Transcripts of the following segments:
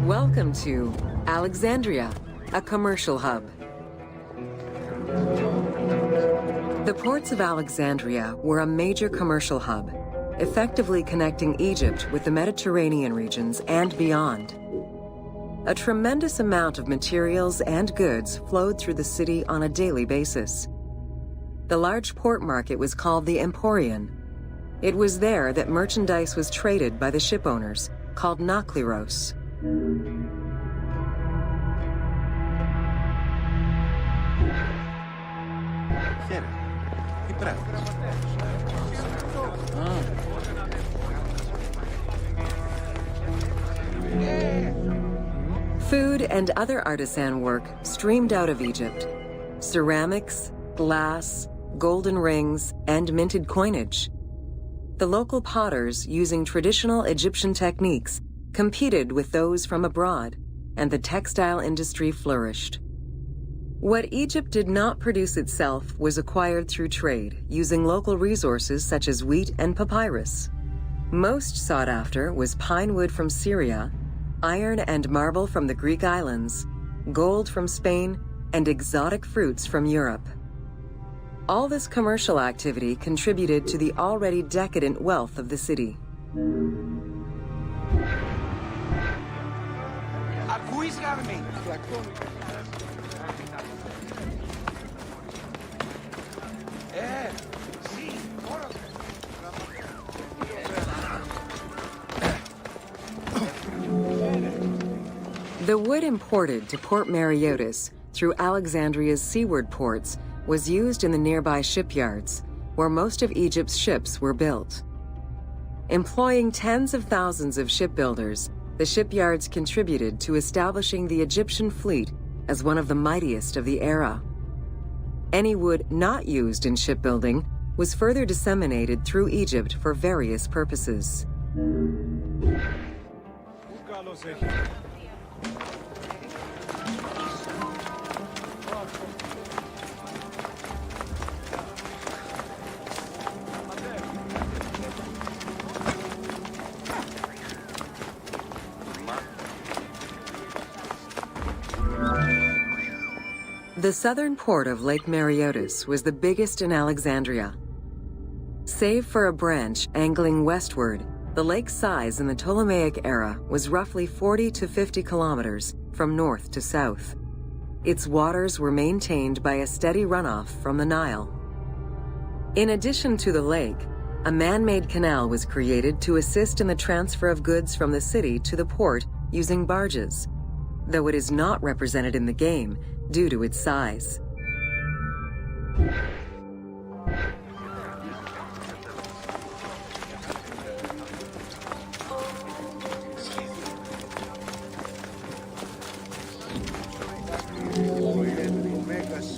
Welcome to Alexandria, a commercial hub. The ports of Alexandria were a major commercial hub, effectively connecting Egypt with the Mediterranean regions and beyond. A tremendous amount of materials and goods flowed through the city on a daily basis. The large port market was called the Emporion. It was there that merchandise was traded by the ship owners, called Nakliros. Food and other artisan work streamed out of Egypt. Ceramics, glass, golden rings, and minted coinage. The local potters, using traditional Egyptian techniques, competed with those from abroad, and the textile industry flourished. What Egypt did not produce itself was acquired through trade, using local resources such as wheat and papyrus. Most sought after was pine wood from Syria, iron and marble from the Greek islands, gold from Spain, and exotic fruits from Europe. All this commercial activity contributed to the already decadent wealth of the city. The wood imported to Port Mareotis through Alexandria's seaward ports was used in the nearby shipyards, where most of Egypt's ships were built. Employing tens of thousands of shipbuilders, the shipyards contributed to establishing the Egyptian fleet as one of the mightiest of the era. Any wood not used in shipbuilding was further disseminated through Egypt for various purposes. The southern port of Lake Mareotis was the biggest in Alexandria. Save for a branch angling westward, the lake's size in the Ptolemaic era was roughly 40 to 50 kilometers from north to south. Its waters were maintained by a steady runoff from the Nile. In addition to the lake, a man-made canal was created to assist in the transfer of goods from the city to the port using barges, though it is not represented in the game due to its size.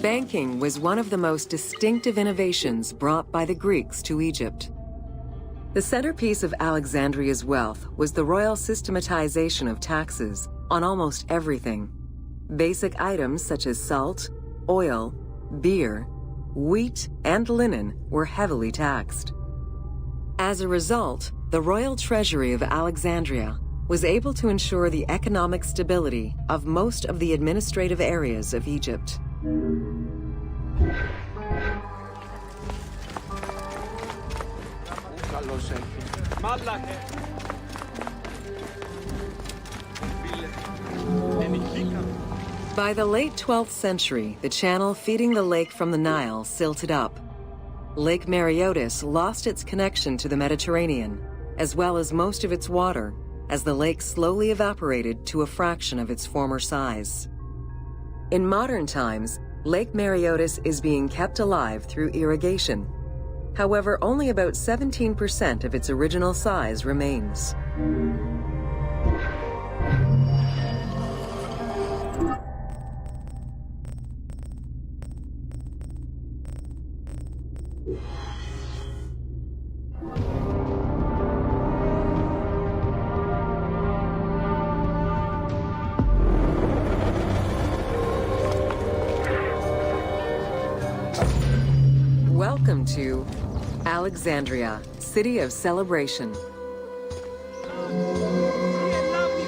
Banking was one of the most distinctive innovations brought by the Greeks to Egypt. The centerpiece of Alexandria's wealth was the royal systematization of taxes on almost everything. Basic items such as salt, oil, beer, wheat, and linen were heavily taxed. As a result, the royal treasury of Alexandria was able to ensure the economic stability of most of the administrative areas of Egypt. By the late 12th century, the channel feeding the lake from the Nile silted up. Lake Mareotis lost its connection to the Mediterranean, as well as most of its water, as the lake slowly evaporated to a fraction of its former size. In modern times, Lake Mareotis is being kept alive through irrigation. However, only about 17% of its original size remains. Welcome to Alexandria, City of Celebration.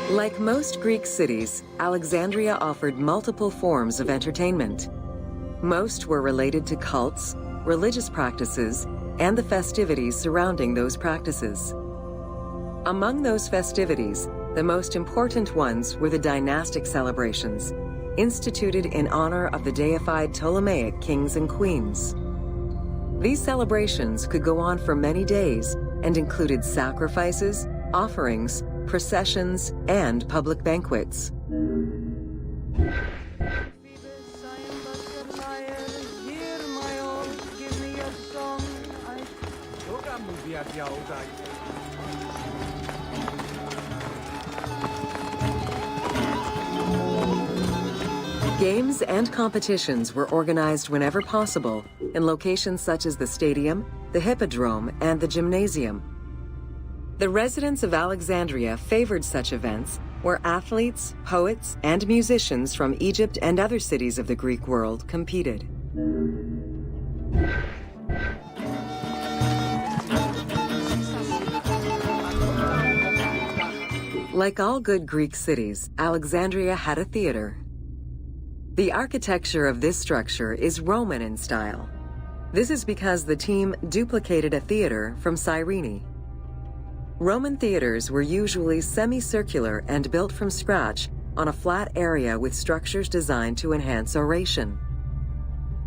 Like most Greek cities, Alexandria offered multiple forms of entertainment. Most were related to cults, religious practices, and the festivities surrounding those practices. Among those festivities, the most important ones were the dynastic celebrations, instituted in honor of the deified Ptolemaic kings and queens. These celebrations could go on for many days and included sacrifices, offerings, processions, and public banquets. Games and competitions were organized whenever possible in locations such as the stadium, the hippodrome, and the gymnasium. The residents of Alexandria favored such events where athletes, poets, and musicians from Egypt and other cities of the Greek world competed. Like all good Greek cities, Alexandria had a theater. The architecture of this structure is Roman in style. This is because the team duplicated a theater from Cyrene. Roman theaters were usually semicircular and built from scratch on a flat area with structures designed to enhance oration.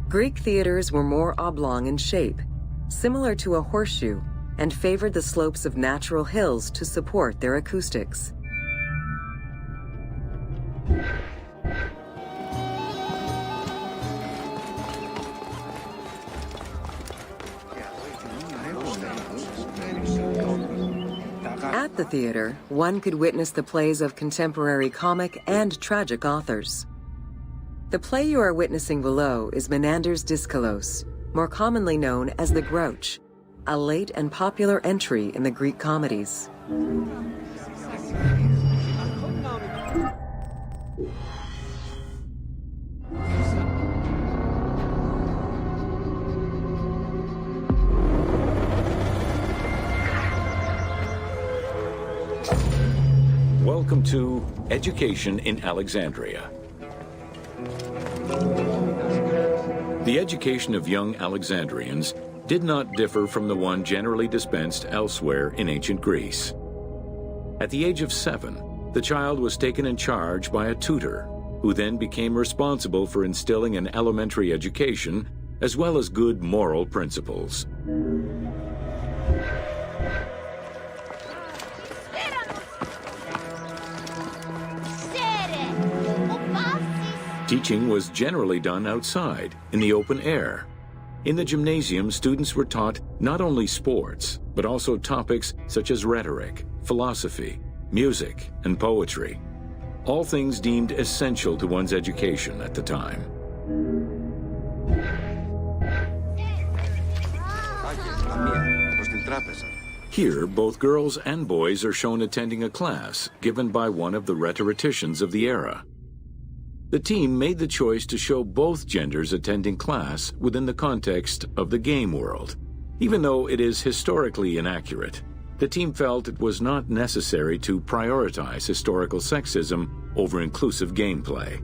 Greek theaters were more oblong in shape, similar to a horseshoe, and favored the slopes of natural hills to support their acoustics. At the theater, one could witness the plays of contemporary comic and tragic authors. The play you are witnessing below is Menander's Dyskolos, more commonly known as The Grouch, a late and popular entry in the Greek comedies. Welcome to Education in Alexandria. The education of young Alexandrians did not differ from the one generally dispensed elsewhere in ancient Greece. At the age of 7, the child was taken in charge by a tutor, who then became responsible for instilling an elementary education as well as good moral principles. Teaching was generally done outside, in the open air. In the gymnasium, students were taught not only sports, but also topics such as rhetoric, philosophy, music, and poetry, all things deemed essential to one's education at the time. Here, both girls and boys are shown attending a class given by one of the rhetoricians of the era. The team made the choice to show both genders attending class within the context of the game world. Even though it is historically inaccurate, the team felt it was not necessary to prioritize historical sexism over inclusive gameplay.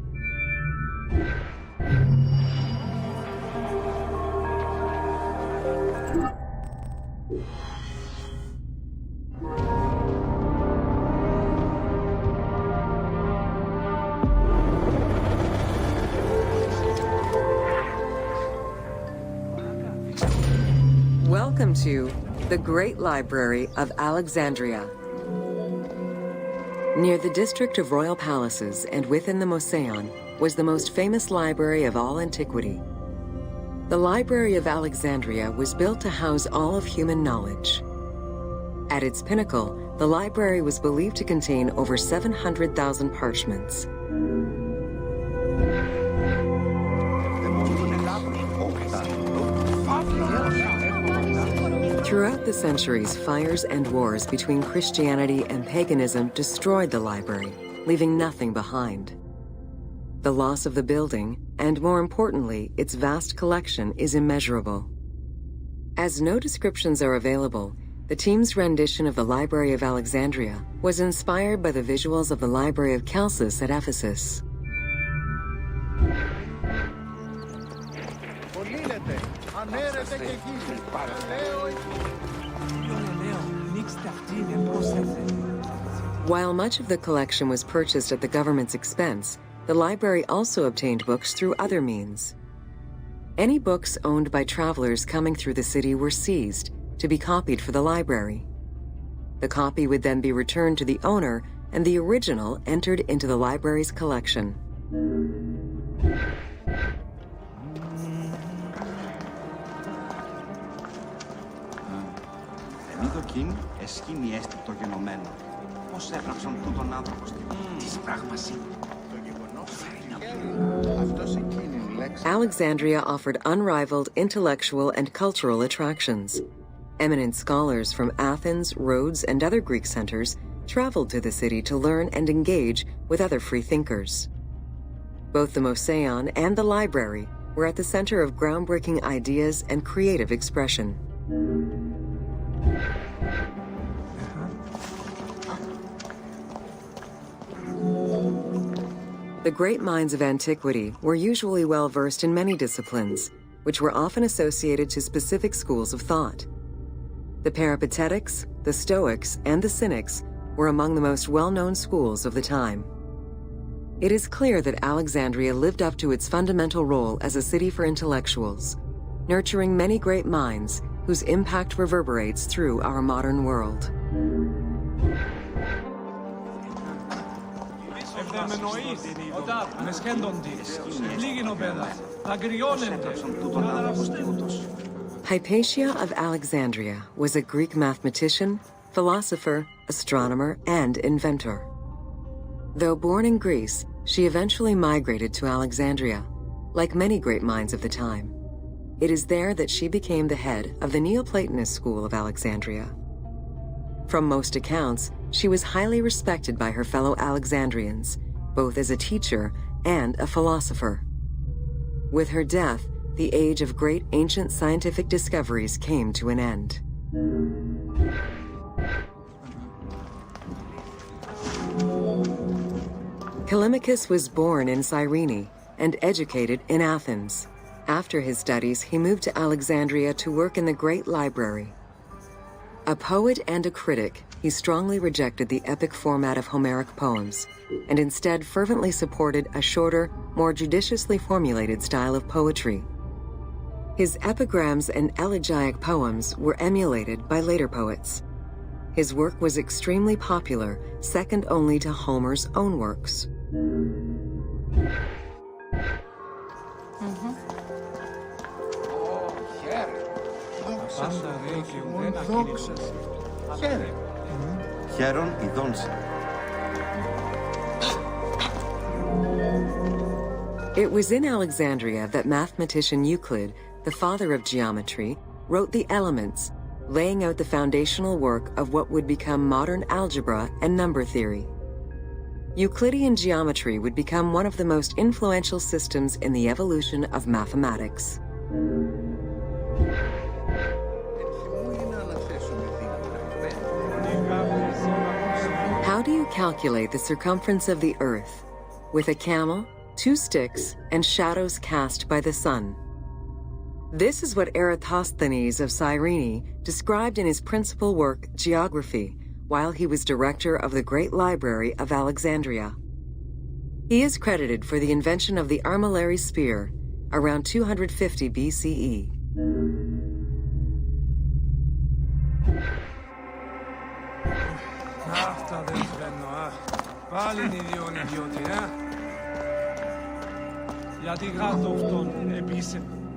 Welcome to the Great Library of Alexandria. Near the district of royal palaces and within the Mouseion was the most famous library of all antiquity. The Library of Alexandria was built to house all of human knowledge. At its pinnacle, the library was believed to contain over 700,000 parchments. Throughout the centuries, fires and wars between Christianity and paganism destroyed the library, leaving nothing behind. The loss of the building, and more importantly, its vast collection, is immeasurable. As no descriptions are available, the team's rendition of the Library of Alexandria was inspired by the visuals of the Library of Chalcis at Ephesus. While much of the collection was purchased at the government's expense, the library also obtained books through other means. Any books owned by travelers coming through the city were seized to be copied for the library. The copy would then be returned to the owner and the original entered into the library's collection. Μηδοκίν, εσκήνη έστι το γενομένο. Πώς έγραψαν τούτον άνθρωπο στην της πράγμαση. Το γεγονός αυτός εκείνη λέξη. Alexandria offered unrivaled intellectual and cultural attractions. Eminent scholars from Athens, Rhodes, and other Greek centers traveled to the city to learn and engage with other free thinkers. Both the Mouseion and the library were at the center of groundbreaking ideas and creative expression. The great minds of antiquity were usually well-versed in many disciplines, which were often associated to specific schools of thought. The Peripatetics, the Stoics, and the Cynics were among the most well-known schools of the time. It is clear that Alexandria lived up to its fundamental role as a city for intellectuals, nurturing many great minds whose impact reverberates through our modern world. Hypatia of Alexandria was a Greek mathematician, philosopher, astronomer, and inventor. Though born in Greece, she eventually migrated to Alexandria, like many great minds of the time. It is there that she became the head of the Neoplatonist school of Alexandria. From most accounts, she was highly respected by her fellow Alexandrians, both as a teacher and a philosopher. With her death, the age of great ancient scientific discoveries came to an end. Callimachus was born in Cyrene and educated in Athens. After his studies, he moved to Alexandria to work in the Great Library. A poet and a critic, he strongly rejected the epic format of Homeric poems, and instead fervently supported a shorter, more judiciously formulated style of poetry. His epigrams and elegiac poems were emulated by later poets. His work was extremely popular, second only to Homer's own works. Χαίρον ειδών σε. It was in Alexandria that mathematician Euclid, the father of geometry, wrote the Elements, laying out the foundational work of what would become modern algebra and number theory. Euclidean geometry would become one of the most influential systems in the evolution of mathematics. How do you calculate the circumference of the Earth? With a camel, 2 sticks, and shadows cast by the sun. This is what Eratosthenes of Cyrene described in his principal work, Geography, while he was director of the Great Library of Alexandria. He is credited for the invention of the armillary sphere around 250 BCE.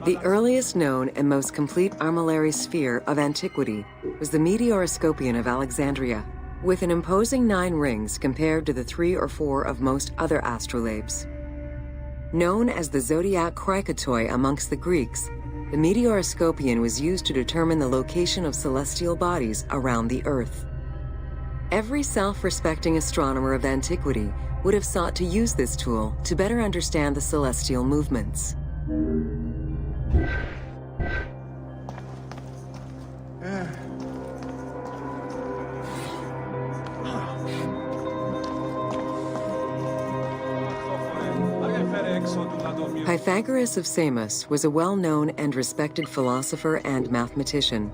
The earliest known and most complete armillary sphere of antiquity was the Meteoroscopion of Alexandria, with an imposing 9 rings compared to the 3 or 4 of most other astrolabes. Known as the zodiac krikatoi amongst the Greeks, the Meteoroscopion was used to determine the location of celestial bodies around the Earth. Every self-respecting astronomer of antiquity would have sought to use this tool to better understand the celestial movements. Pythagoras of Samos was a well-known and respected philosopher and mathematician.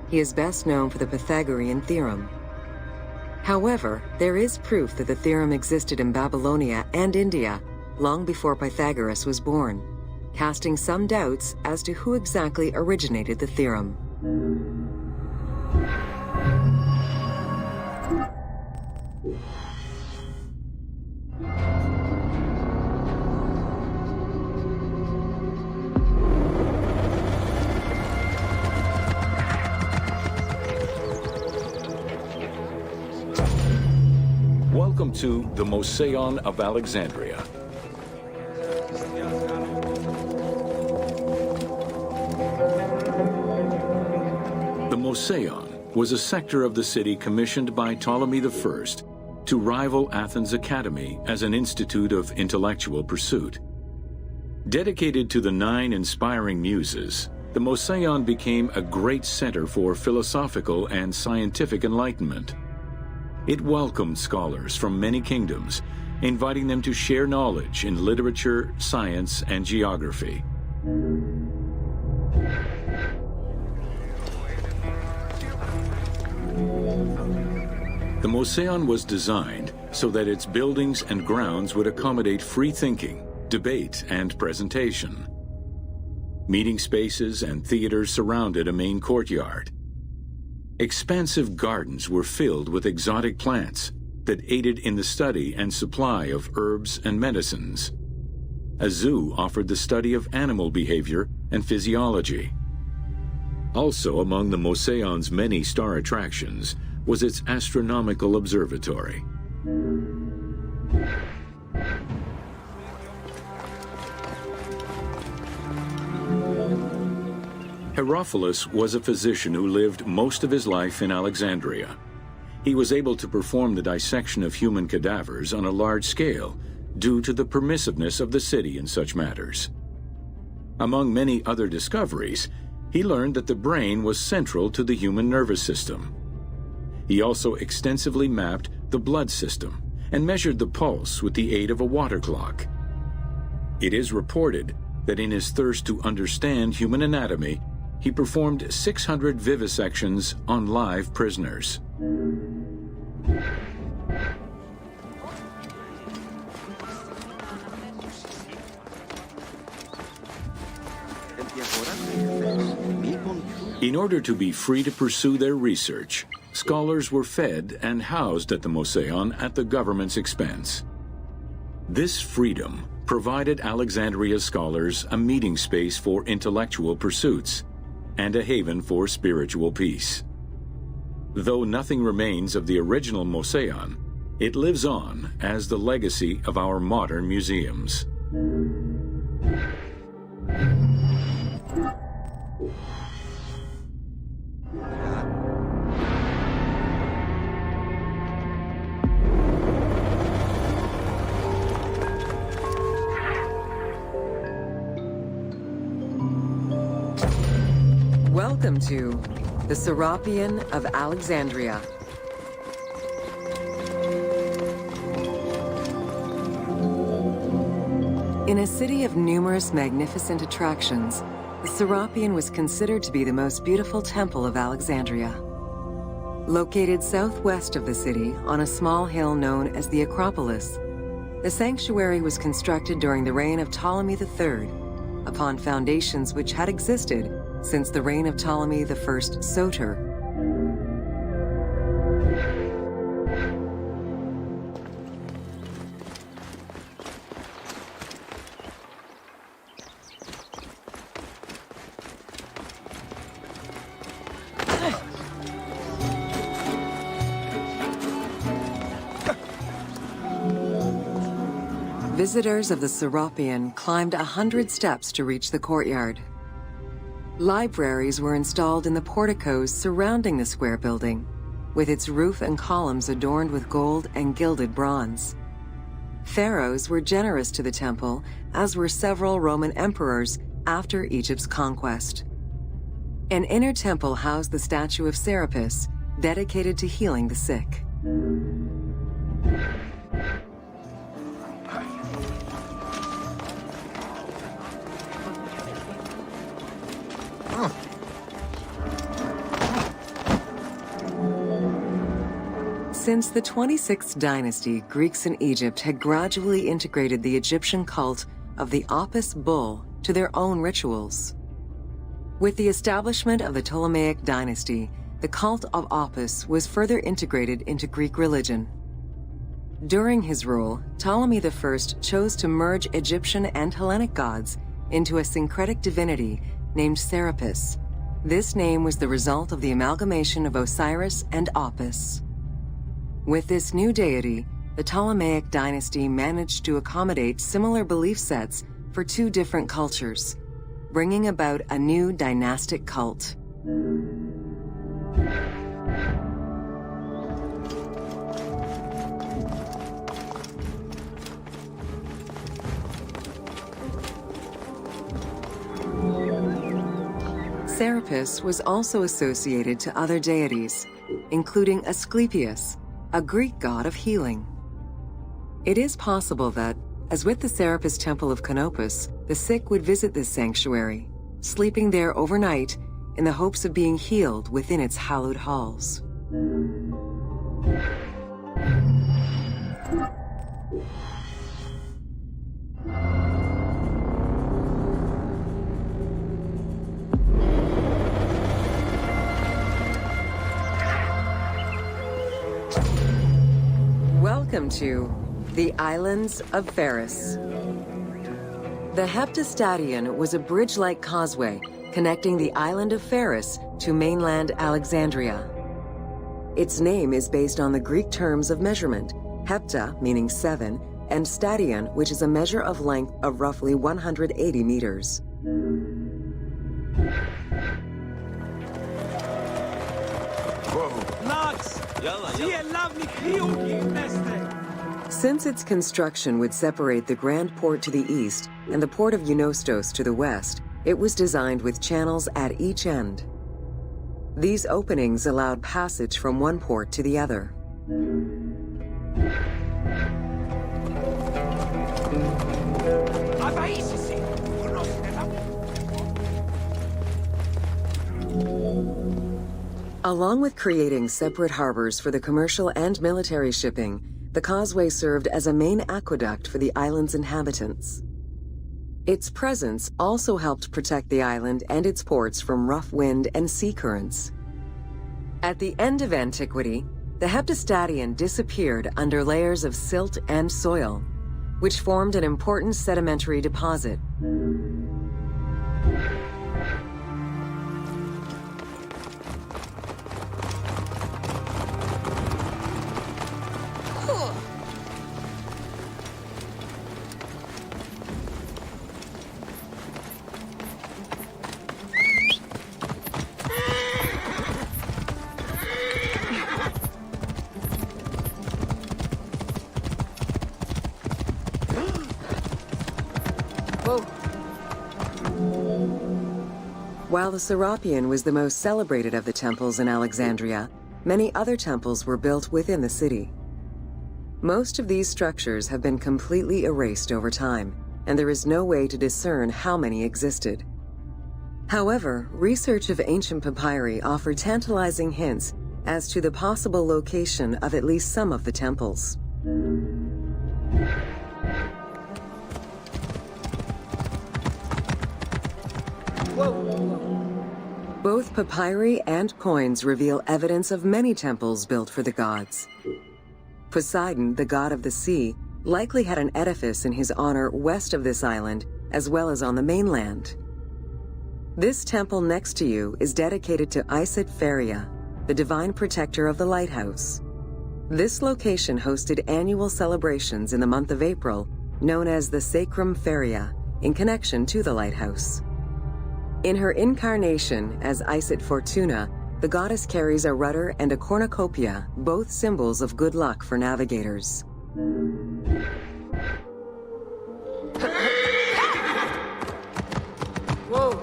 He is best known for the Pythagorean theorem. However, there is proof that the theorem existed in Babylonia and India long before Pythagoras was born, casting some doubts as to who exactly originated the theorem. Welcome to the Mouseion of Alexandria. The Mouseion was a sector of the city commissioned by Ptolemy I to rival Athens Academy as an institute of intellectual pursuit. Dedicated to the 9 inspiring muses, the Mouseion became a great center for philosophical and scientific enlightenment. It welcomed scholars from many kingdoms, inviting them to share knowledge in literature, science, and geography. The Mouseion was designed so that its buildings and grounds would accommodate free thinking, debate, and presentation. Meeting spaces and theaters surrounded a main courtyard. Expansive gardens were filled with exotic plants that aided in the study and supply of herbs and medicines. A zoo offered the study of animal behavior and physiology. Also among the Mouseion's many star attractions was its astronomical observatory. Herophilus was a physician who lived most of his life in Alexandria. He was able to perform the dissection of human cadavers on a large scale due to the permissiveness of the city in such matters. Among many other discoveries, he learned that the brain was central to the human nervous system. He also extensively mapped the blood system and measured the pulse with the aid of a water clock. It is reported that in his thirst to understand human anatomy, he performed 600 vivisections on live prisoners. In order to be free to pursue their research, scholars were fed and housed at the Mouseion at the government's expense. This freedom provided Alexandria's scholars a meeting space for intellectual pursuits and a haven for spiritual peace. Though nothing remains of the original Mouseion, it lives on as the legacy of our modern museums. Welcome to the Serapeum of Alexandria. In a city of numerous magnificent attractions, the Serapeum was considered to be the most beautiful temple of Alexandria. Located southwest of the city on a small hill known as the Acropolis, the sanctuary was constructed during the reign of Ptolemy III, upon foundations which had existed since the reign of Ptolemy I Soter. Visitors of the Serapeum climbed 100 steps to reach the courtyard. Libraries were installed in the porticos surrounding the square building, with its roof and columns adorned with gold and gilded bronze. Pharaohs were generous to the temple, as were several Roman emperors after Egypt's conquest. An inner temple housed the statue of Serapis, dedicated to healing the sick. Since the 26th dynasty, Greeks in Egypt had gradually integrated the Egyptian cult of the Apis bull to their own rituals. With the establishment of the Ptolemaic dynasty, the cult of Apis was further integrated into Greek religion. During his rule, Ptolemy I chose to merge Egyptian and Hellenic gods into a syncretic divinity named Serapis. This name was the result of the amalgamation of Osiris and Apis. With this new deity, the Ptolemaic dynasty managed to accommodate similar belief sets for two different cultures, bringing about a new dynastic cult. Serapis was also associated to other deities, including Asclepius, a Greek god of healing. It is possible that, as with the Serapis Temple of Canopus, the sick would visit this sanctuary, sleeping there overnight in the hopes of being healed within its hallowed halls. Welcome to the Islands of Pharos. The Heptastadion was a bridge-like causeway connecting the island of Pharos to mainland Alexandria. Its name is based on the Greek terms of measurement, hepta, meaning 7, and stadion, which is a measure of length of roughly 180 meters. Since its construction would separate the Grand Port to the east and the port of Eunostos to the west, it was designed with channels at each end. These openings allowed passage from one port to the other. Along with creating separate harbors for the commercial and military shipping, the causeway served as a main aqueduct for the island's inhabitants. Its presence also helped protect the island and its ports from rough wind and sea currents. At the end of antiquity, the Heptastadion disappeared under layers of silt and soil, which formed an important sedimentary deposit. While the Serapeum was the most celebrated of the temples in Alexandria, many other temples were built within the city. Most of these structures have been completely erased over time, and there is no way to discern how many existed. However, research of ancient papyri offer tantalizing hints as to the possible location of at least some of the temples. Both papyri and coins reveal evidence of many temples built for the gods. Poseidon, the god of the sea, likely had an edifice in his honor west of this island, as well as on the mainland. This temple next to you is dedicated to Isis Pharia, the divine protector of the lighthouse. This location hosted annual celebrations in the month of April, known as the Sacrum Pharia, in connection to the lighthouse. In her incarnation as Isis Fortuna, the goddess carries a rudder and a cornucopia, both symbols of good luck for navigators. Whoa!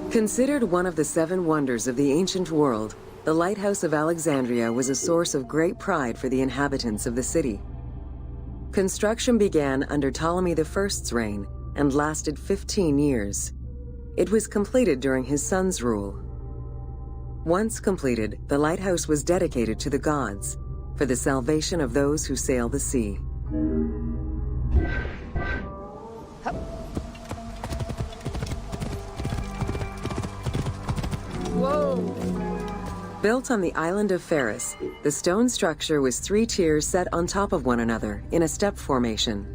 Considered one of the 7 wonders of the ancient world, the Lighthouse of Alexandria was a source of great pride for the inhabitants of the city. Construction began under Ptolemy I's reign and lasted 15 years. It was completed during his son's rule. Once completed, the lighthouse was dedicated to the gods for the salvation of those who sail the sea. Whoa! Built on the island of Pharos, the stone structure was 3 tiers set on top of one another in a step formation.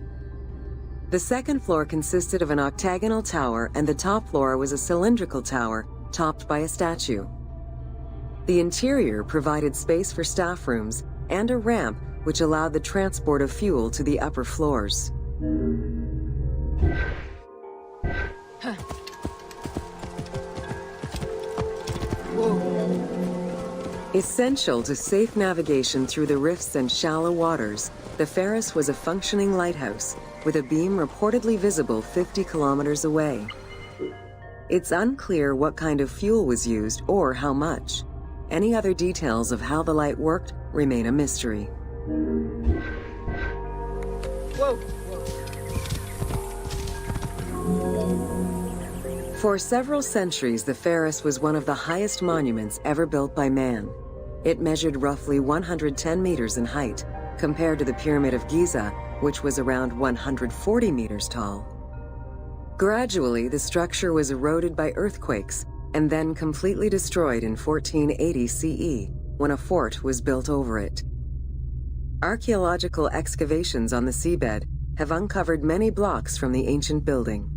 The second floor consisted of an octagonal tower, and the top floor was a cylindrical tower topped by a statue. The interior provided space for staff rooms and a ramp which allowed the transport of fuel to the upper floors. Essential to safe navigation through the rifts and shallow waters, the Pharos was a functioning lighthouse with a beam reportedly visible 50 kilometers away. It's unclear what kind of fuel was used or how much. Any other details of how the light worked remain a mystery. Whoa! For several centuries, the Pharos was one of the highest monuments ever built by man. It measured roughly 110 meters in height, compared to the Pyramid of Giza, which was around 140 meters tall. Gradually, the structure was eroded by earthquakes and then completely destroyed in 1480 CE, when a fort was built over it. Archaeological excavations on the seabed have uncovered many blocks from the ancient building.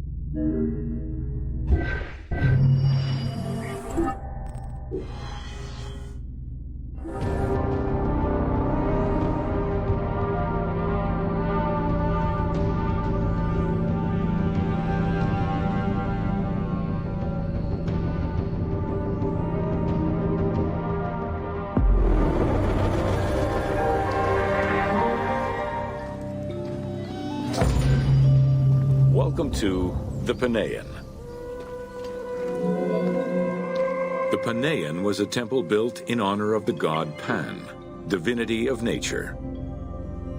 Welcome to the Panean. The Panean was a temple built in honor of the god Pan, divinity of nature.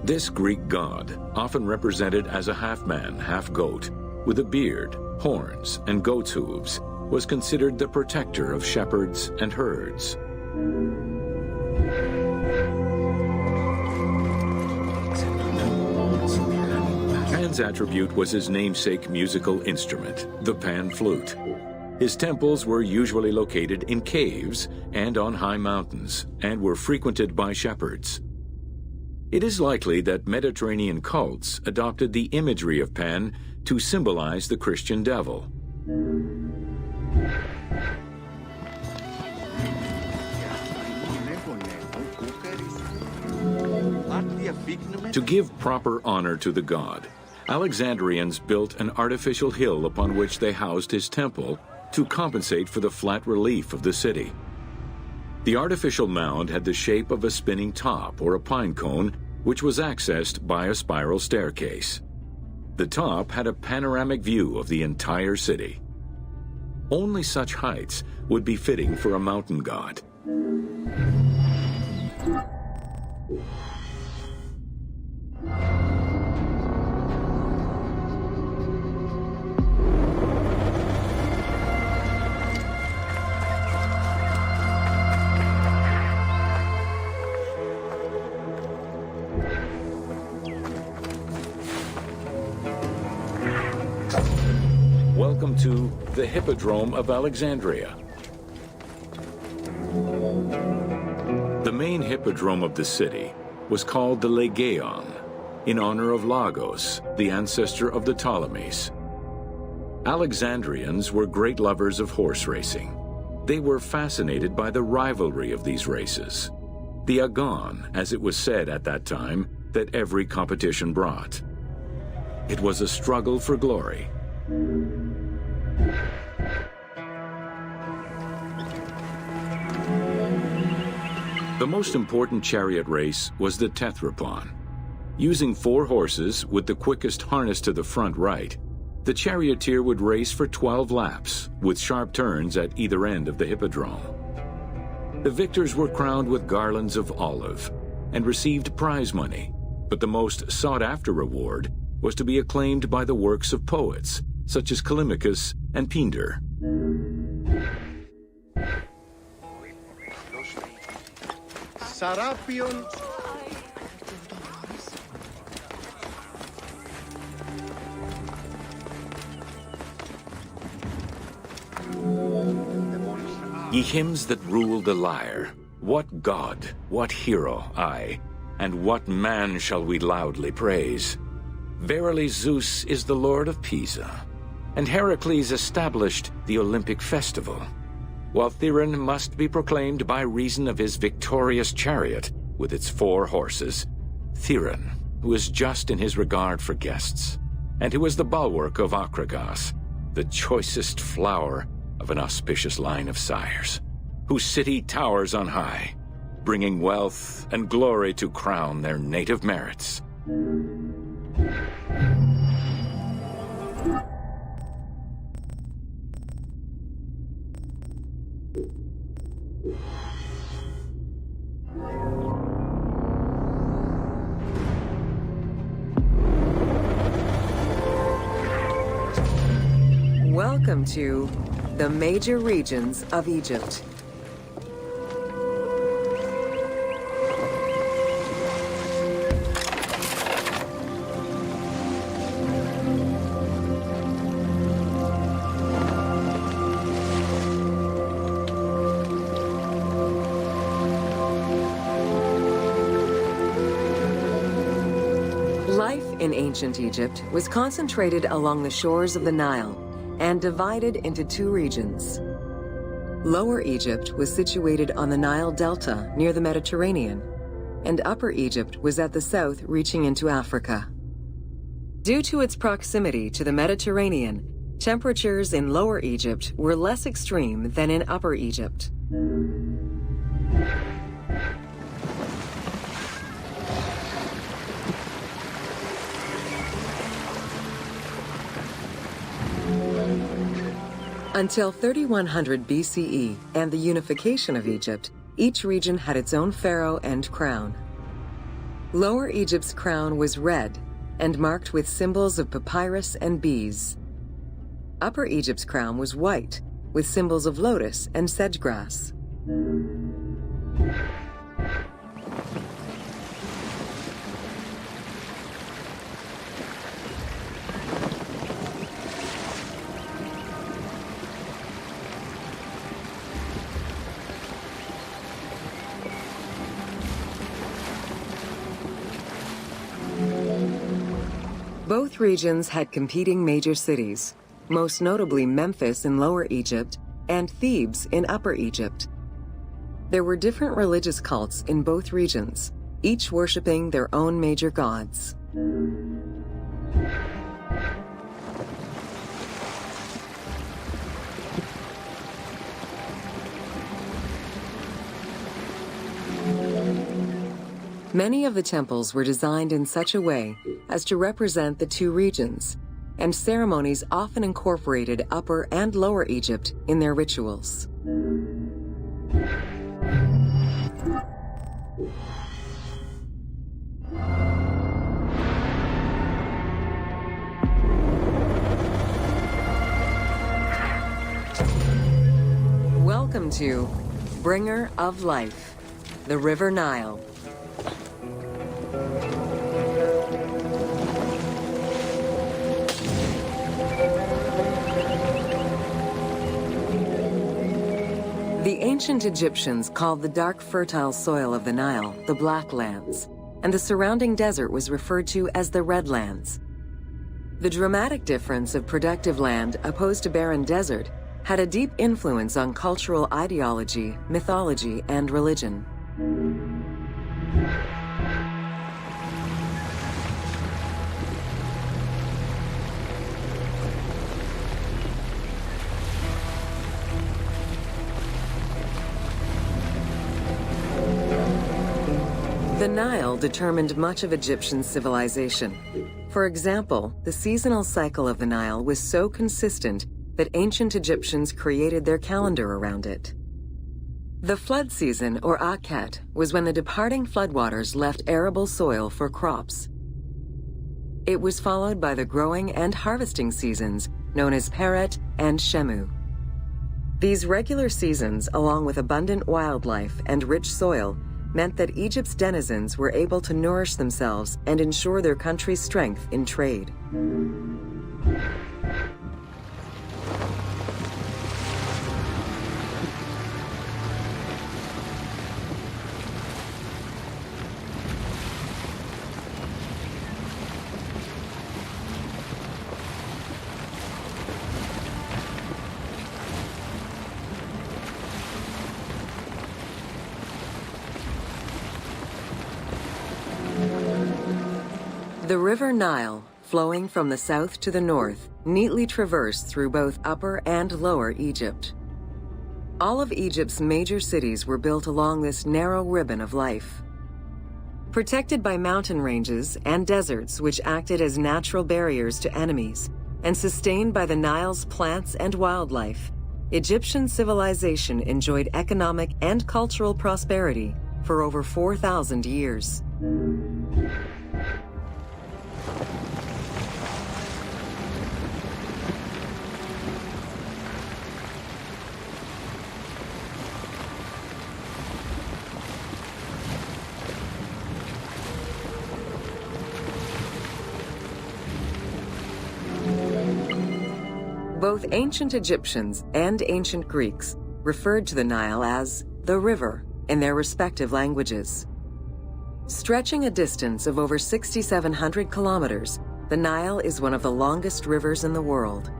This Greek god, often represented as a half-man, half-goat, with a beard, horns, and goat's hooves, was considered the protector of shepherds and herds. Pan's attribute was his namesake musical instrument, the pan flute. His temples were usually located in caves and on high mountains, and were frequented by shepherds. It is likely that Mediterranean cults adopted the imagery of Pan to symbolize the Christian devil. To give proper honor to the god, Alexandrians built an artificial hill upon which they housed his temple to compensate for the flat relief of the city. The artificial mound had the shape of a spinning top or a pine cone, which was accessed by a spiral staircase. The top had a panoramic view of the entire city. Only such heights would be fitting for a mountain god. Welcome to the Hippodrome of Alexandria. The main hippodrome of the city was called the Legeon, in honor of Lagos, the ancestor of the Ptolemies. Alexandrians were great lovers of horse racing. They were fascinated by the rivalry of these races, the agon, as it was said at that time, that every competition brought. It was a struggle for glory. The most important chariot race was the Tethrypon. Using 4 horses with the quickest harness to the front right, the charioteer would race for 12 laps, with sharp turns at either end of the hippodrome. The victors were crowned with garlands of olive and received prize money, But the most sought-after reward was to be acclaimed by the works of poets, such as Callimachus and Pindar. Sarapion. Ye hymns that rule the lyre, what god, what hero, aye, and what man shall we loudly praise? Verily Zeus is the lord of Pisa, and Heracles established the Olympic festival, while Theron must be proclaimed by reason of his victorious chariot with its 4 horses, Theron, who is just in his regard for guests, and who is the bulwark of Acragas, the choicest flower of an auspicious line of sires, whose city towers on high, bringing wealth and glory to crown their native merits. Welcome to the major regions of Egypt. Life in ancient Egypt was concentrated along the shores of the Nile and divided into 2 regions. Lower Egypt was situated on the Nile Delta near the Mediterranean, and Upper Egypt was at the south reaching into Africa. Due to its proximity to the Mediterranean, temperatures in Lower Egypt were less extreme than in Upper Egypt. Until 3100 BCE and the unification of Egypt, each region had its own pharaoh and crown. Lower Egypt's crown was red and marked with symbols of papyrus and bees. Upper Egypt's crown was white, with symbols of lotus and sedge grass. Both regions had competing major cities, most notably Memphis in Lower Egypt and Thebes in Upper Egypt. There were different religious cults in both regions, each worshipping their own major gods. Many of the temples were designed in such a way as to represent the 2 regions, and ceremonies often incorporated Upper and Lower Egypt in their rituals. Welcome to Bringer of Life, the River Nile. The ancient Egyptians called the dark fertile soil of the Nile the Black Lands, and the surrounding desert was referred to as the Red Lands. The dramatic difference of productive land opposed to barren desert had a deep influence on cultural ideology, mythology, and religion. The Nile determined much of Egyptian civilization. For example, the seasonal cycle of the Nile was so consistent that ancient Egyptians created their calendar around it. The flood season, or Akhet, was when the departing floodwaters left arable soil for crops. It was followed by the growing and harvesting seasons, known as Peret and Shemu. These regular seasons, along with abundant wildlife and rich soil, meant that Egypt's denizens were able to nourish themselves and ensure their country's strength in trade. The River Nile, flowing from the south to the north, neatly traversed through both Upper and Lower Egypt. All of Egypt's major cities were built along this narrow ribbon of life. Protected by mountain ranges and deserts which acted as natural barriers to enemies, and sustained by the Nile's plants and wildlife, Egyptian civilization enjoyed economic and cultural prosperity for over 4,000 years. Both ancient Egyptians and ancient Greeks referred to the Nile as the river in their respective languages. Stretching a distance of over 6,700 kilometers, the Nile is one of the longest rivers in the world.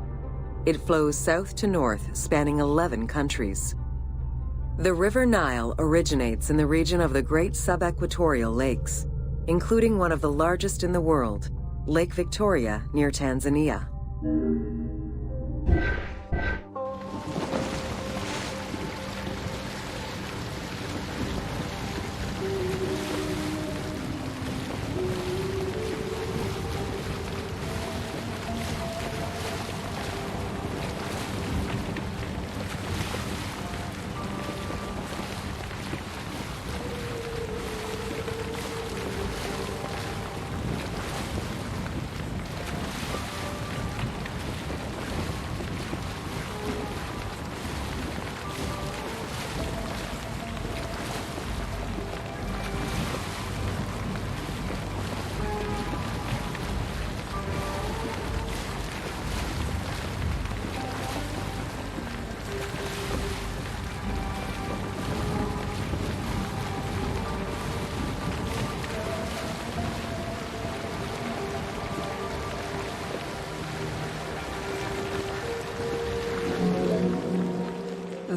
It flows south to north, spanning 11 countries. The River Nile originates in the region of the Great Subequatorial Lakes, including one of the largest in the world, Lake Victoria near Tanzania.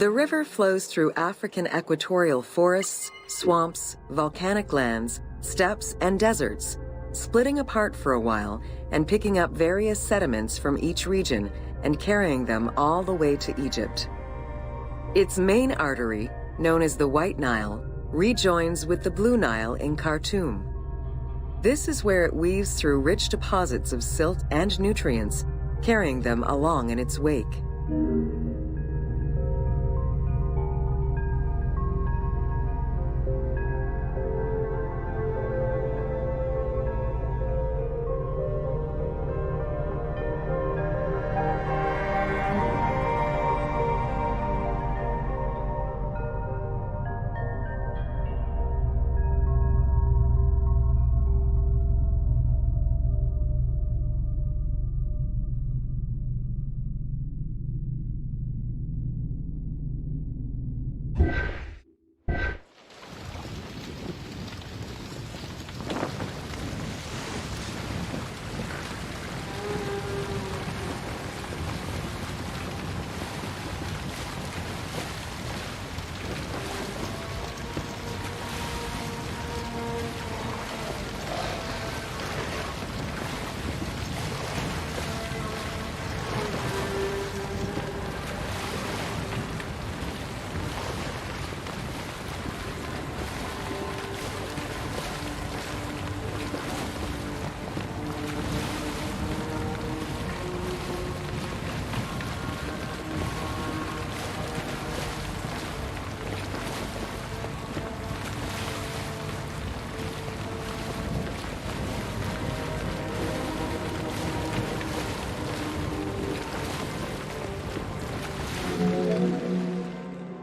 The river flows through African equatorial forests, swamps, volcanic lands, steppes, and deserts, splitting apart for a while and picking up various sediments from each region and carrying them all the way to Egypt. Its main artery, known as the White Nile, rejoins with the Blue Nile in Khartoum. This is where it weaves through rich deposits of silt and nutrients, carrying them along in its wake.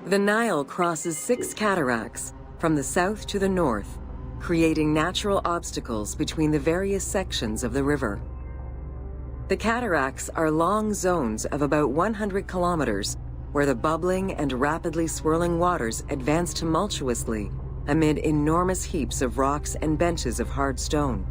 The Nile crosses 6 cataracts from the south to the north, creating natural obstacles between the various sections of the river. The cataracts are long zones of about 100 kilometers, where the bubbling and rapidly swirling waters advance tumultuously amid enormous heaps of rocks and benches of hard stone.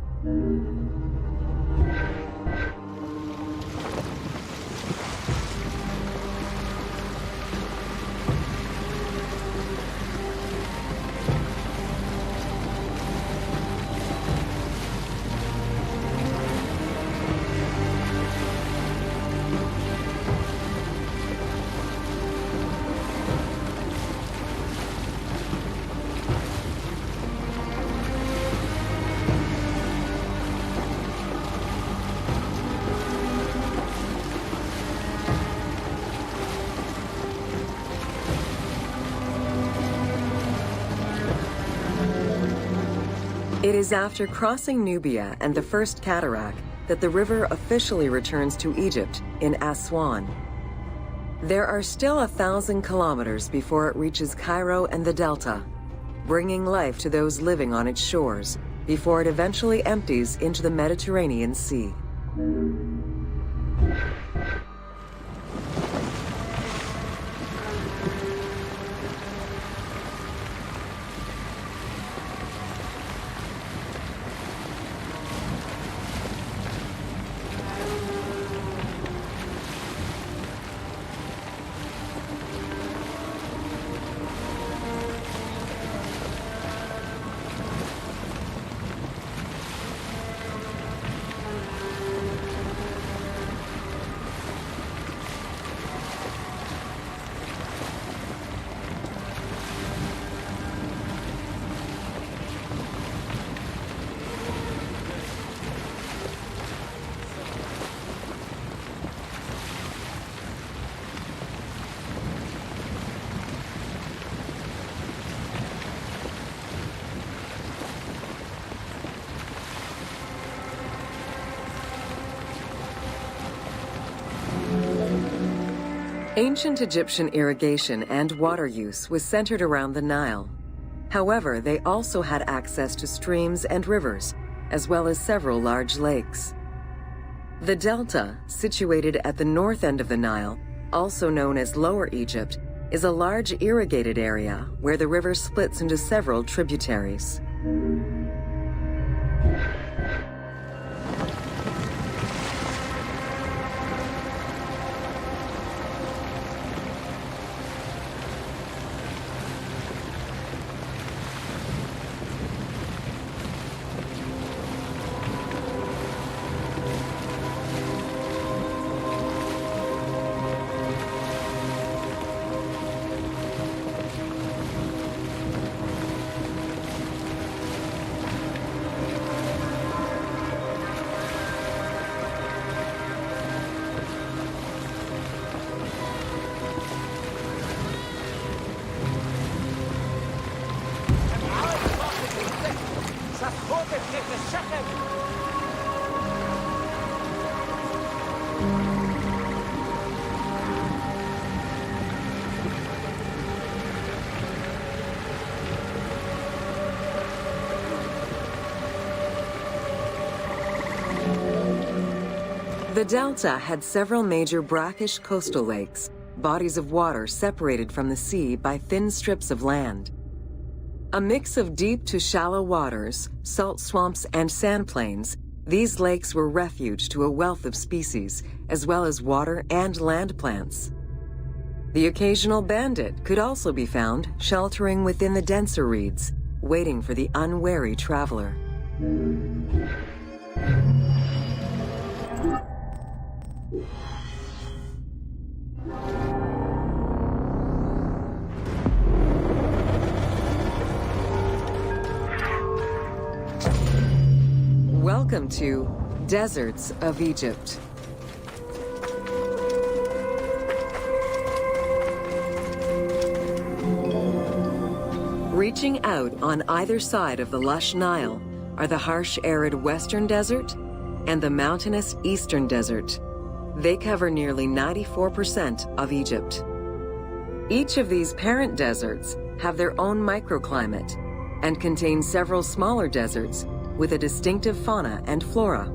It is after crossing Nubia and the First Cataract that the river officially returns to Egypt in Aswan. There are still 1,000 kilometers before it reaches Cairo and the Delta, bringing life to those living on its shores before it eventually empties into the Mediterranean Sea. Ancient Egyptian irrigation and water use was centered around the Nile. However, they also had access to streams and rivers, as well as several large lakes. The Delta, situated at the north end of the Nile, also known as Lower Egypt, is a large irrigated area where the river splits into several tributaries. The Delta had several major brackish coastal lakes, bodies of water separated from the sea by thin strips of land. A mix of deep to shallow waters, salt swamps, and sand plains, these lakes were refuge to a wealth of species, as well as water and land plants. The occasional bandit could also be found sheltering within the denser reeds, waiting for the unwary traveler. Welcome to Deserts of Egypt. Reaching out on either side of the lush Nile are the harsh, arid Western Desert and the mountainous Eastern Desert. They cover nearly 94% of Egypt. Each of these parent deserts have their own microclimate and contain several smaller deserts with a distinctive fauna and flora.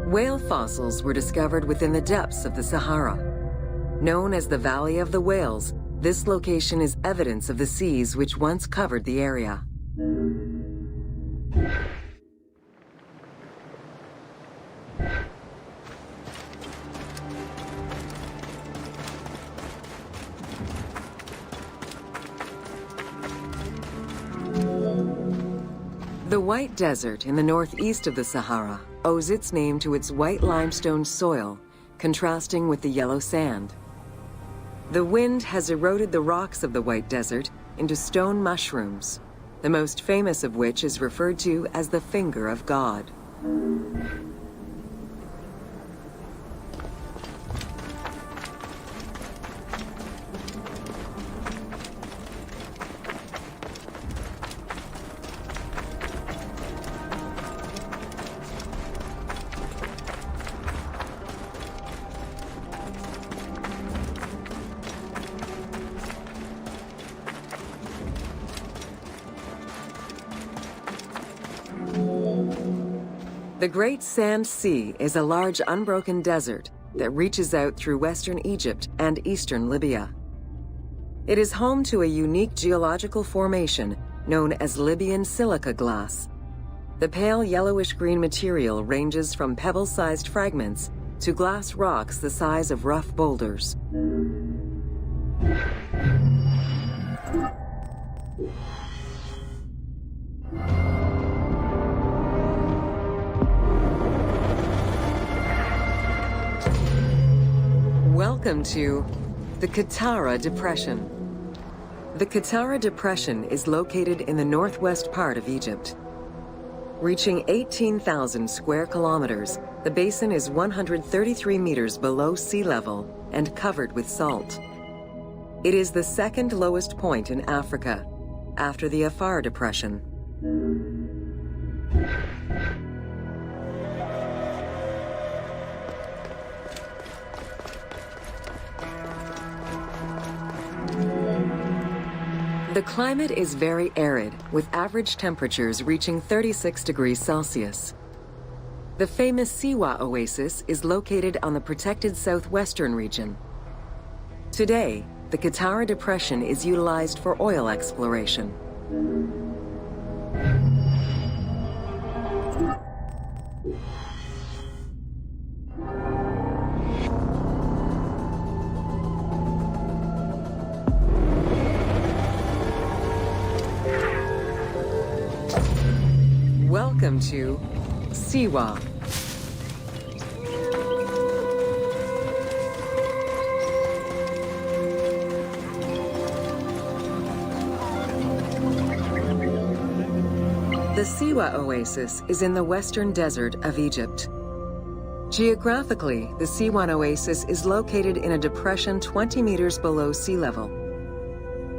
Whale fossils were discovered within the depths of the Sahara. Known as the Valley of the Whales, this location is evidence of the seas which once covered the area. The White Desert in the northeast of the Sahara owes its name to its white limestone soil, contrasting with the yellow sand. The wind has eroded the rocks of the White Desert into stone mushrooms, the most famous of which is referred to as the Finger of God. The Great Sand Sea is a large unbroken desert that reaches out through western Egypt and eastern Libya. It is home to a unique geological formation known as Libyan silica glass. The pale yellowish-green material ranges from pebble-sized fragments to glass rocks the size of rough boulders. Welcome to the Qattara Depression. The Qattara Depression is located in the northwest part of Egypt. Reaching 18,000 square kilometers, the basin is 133 meters below sea level and covered with salt. It is the second lowest point in Africa, after the Afar Depression. The climate is very arid, with average temperatures reaching 36 degrees Celsius. The famous Siwa Oasis is located on the protected southwestern region. Today, the Qattara Depression is utilized for oil exploration. Welcome to Siwa. The Siwa Oasis is in the western desert of Egypt. Geographically, the Siwan Oasis is located in a depression 20 meters below sea level.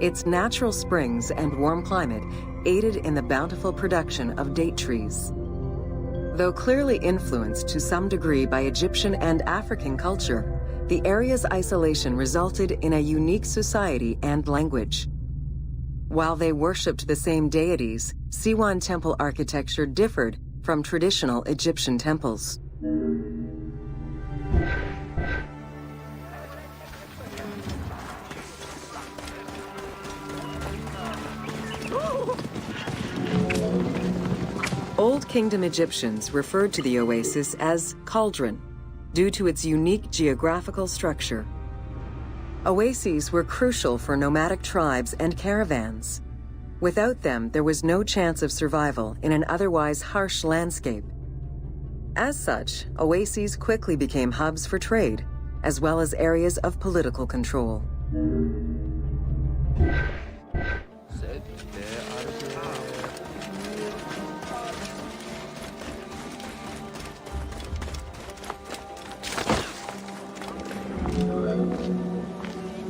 Its natural springs and warm climate aided in the bountiful production of date trees. Though clearly influenced to some degree by Egyptian and African culture, the area's isolation resulted in a unique society and language. While they worshipped the same deities, Siwan temple architecture differed from traditional Egyptian temples. Old Kingdom Egyptians referred to the oasis as cauldron, due to its unique geographical structure. Oases were crucial for nomadic tribes and caravans. Without them, there was no chance of survival in an otherwise harsh landscape. As such, oases quickly became hubs for trade, as well as areas of political control.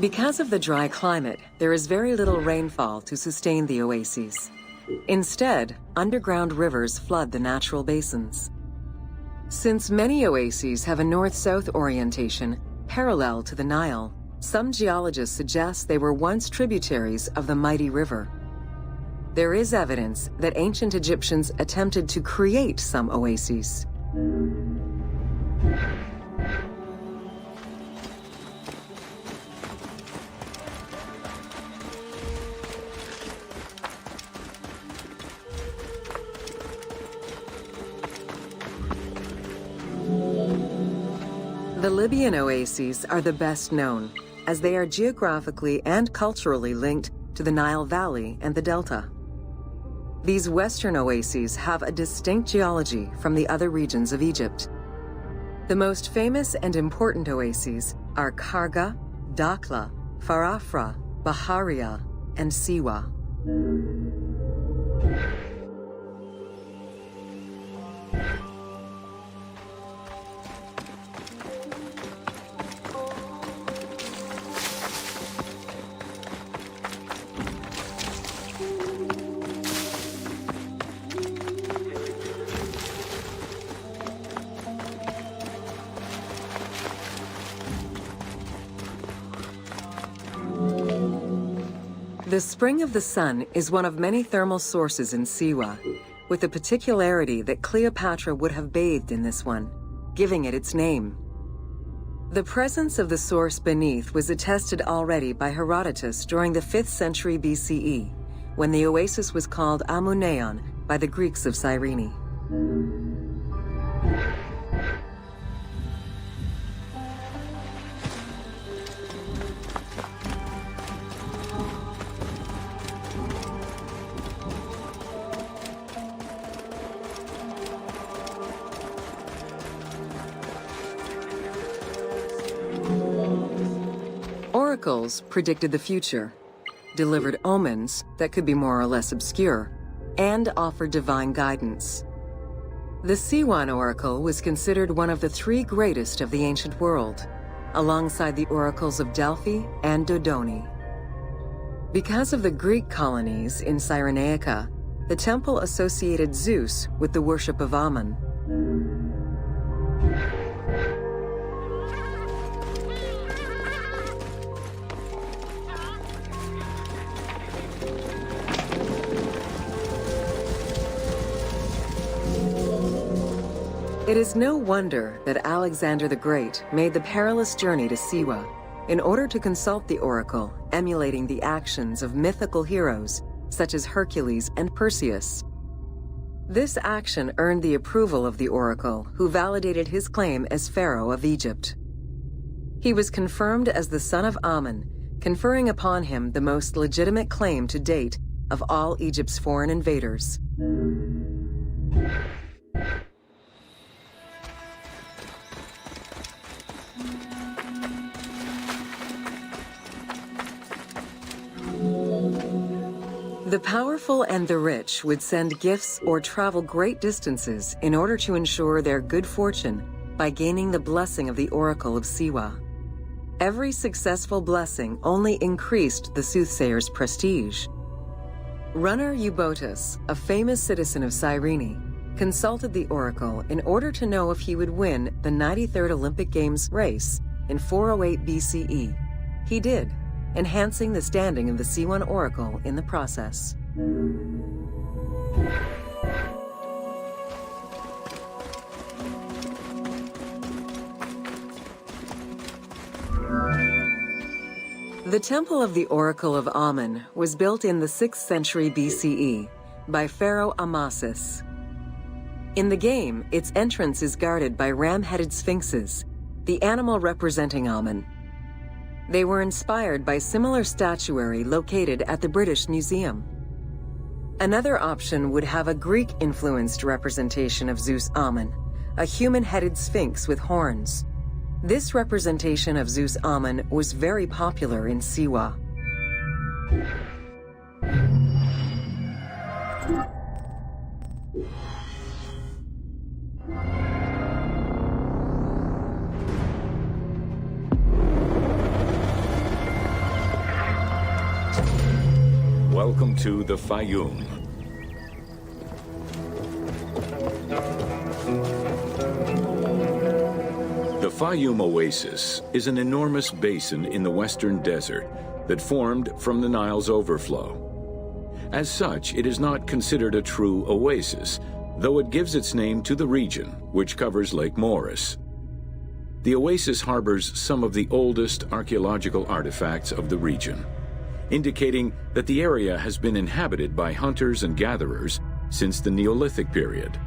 Because of the dry climate, there is very little rainfall to sustain the oases. Instead, underground rivers flood the natural basins. Since many oases have a north-south orientation parallel to the Nile, Some geologists suggest they were once tributaries of the mighty river. There is evidence that ancient Egyptians attempted to create some oases. The Libyan oases are the best known, as they are geographically and culturally linked to the Nile Valley and the Delta. These western oases have a distinct geology from the other regions of Egypt. The most famous and important oases are Karga, Dakhla, Farafra, Baharia, and Siwa. The Spring of the Sun is one of many thermal sources in Siwa, with the particularity that Cleopatra would have bathed in this one, giving it its name. The presence of the source beneath was attested already by Herodotus during the 5th century BCE, when the oasis was called Amuneion by the Greeks of Cyrene. Oracles predicted the future, delivered omens that could be more or less obscure, and offered divine guidance. The Siwan Oracle was considered one of the 3 greatest of the ancient world, alongside the oracles of Delphi and Dodoni. Because of the Greek colonies in Cyrenaica, the temple associated Zeus with the worship of Ammon. It is no wonder that Alexander the Great made the perilous journey to Siwa in order to consult the oracle, emulating the actions of mythical heroes such as Hercules and Perseus. This action earned the approval of the oracle, who validated his claim as Pharaoh of Egypt. He was confirmed as the son of Ammon, conferring upon him the most legitimate claim to date of all Egypt's foreign invaders. The powerful and the rich would send gifts or travel great distances in order to ensure their good fortune by gaining the blessing of the Oracle of Siwa. Every successful blessing only increased the soothsayer's prestige. Runner Eubotus, a famous citizen of Cyrene, consulted the oracle in order to know if he would win the 93rd Olympic Games race in 408 BCE. He did, enhancing the standing of the Siwan Oracle in the process. The Temple of the Oracle of Ammon was built in the 6th century BCE by Pharaoh Amasis. In the game, its entrance is guarded by ram-headed sphinxes, the animal representing Ammon. They were inspired by similar statuary located at the British Museum. Another option would have a Greek-influenced representation of Zeus Ammon, a human-headed sphinx with horns. This representation of Zeus Ammon was very popular in Siwa. Welcome to the Fayum. The Fayum Oasis is an enormous basin in the western desert that formed from the Nile's overflow. As such, it is not considered a true oasis, though it gives its name to the region, which covers Lake Moeris. The oasis harbors some of the oldest archaeological artifacts of the region, indicating that the area has been inhabited by hunters and gatherers since the Neolithic period.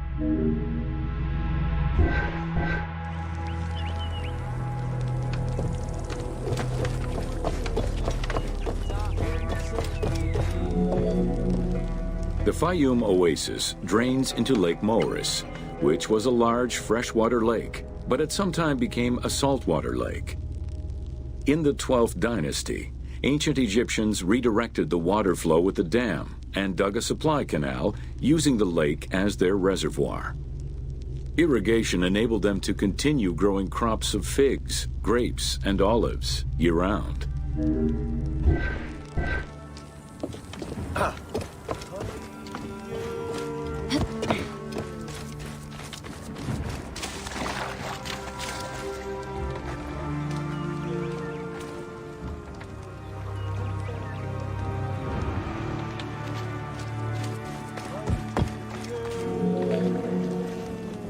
The Fayum Oasis drains into Lake Moeris, which was a large freshwater lake, but at some time became a saltwater lake. In the 12th dynasty, ancient Egyptians redirected the water flow with a dam and dug a supply canal using the lake as their reservoir. Irrigation enabled them to continue growing crops of figs, grapes, and olives year-round.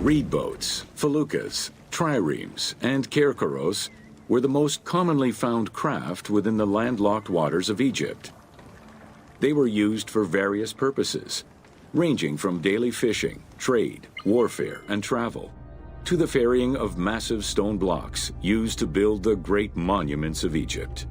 Reed boats, feluccas, triremes, and kerkeros were the most commonly found craft within the landlocked waters of Egypt. They were used for various purposes, ranging from daily fishing, trade, warfare, and travel, to the ferrying of massive stone blocks used to build the great monuments of Egypt.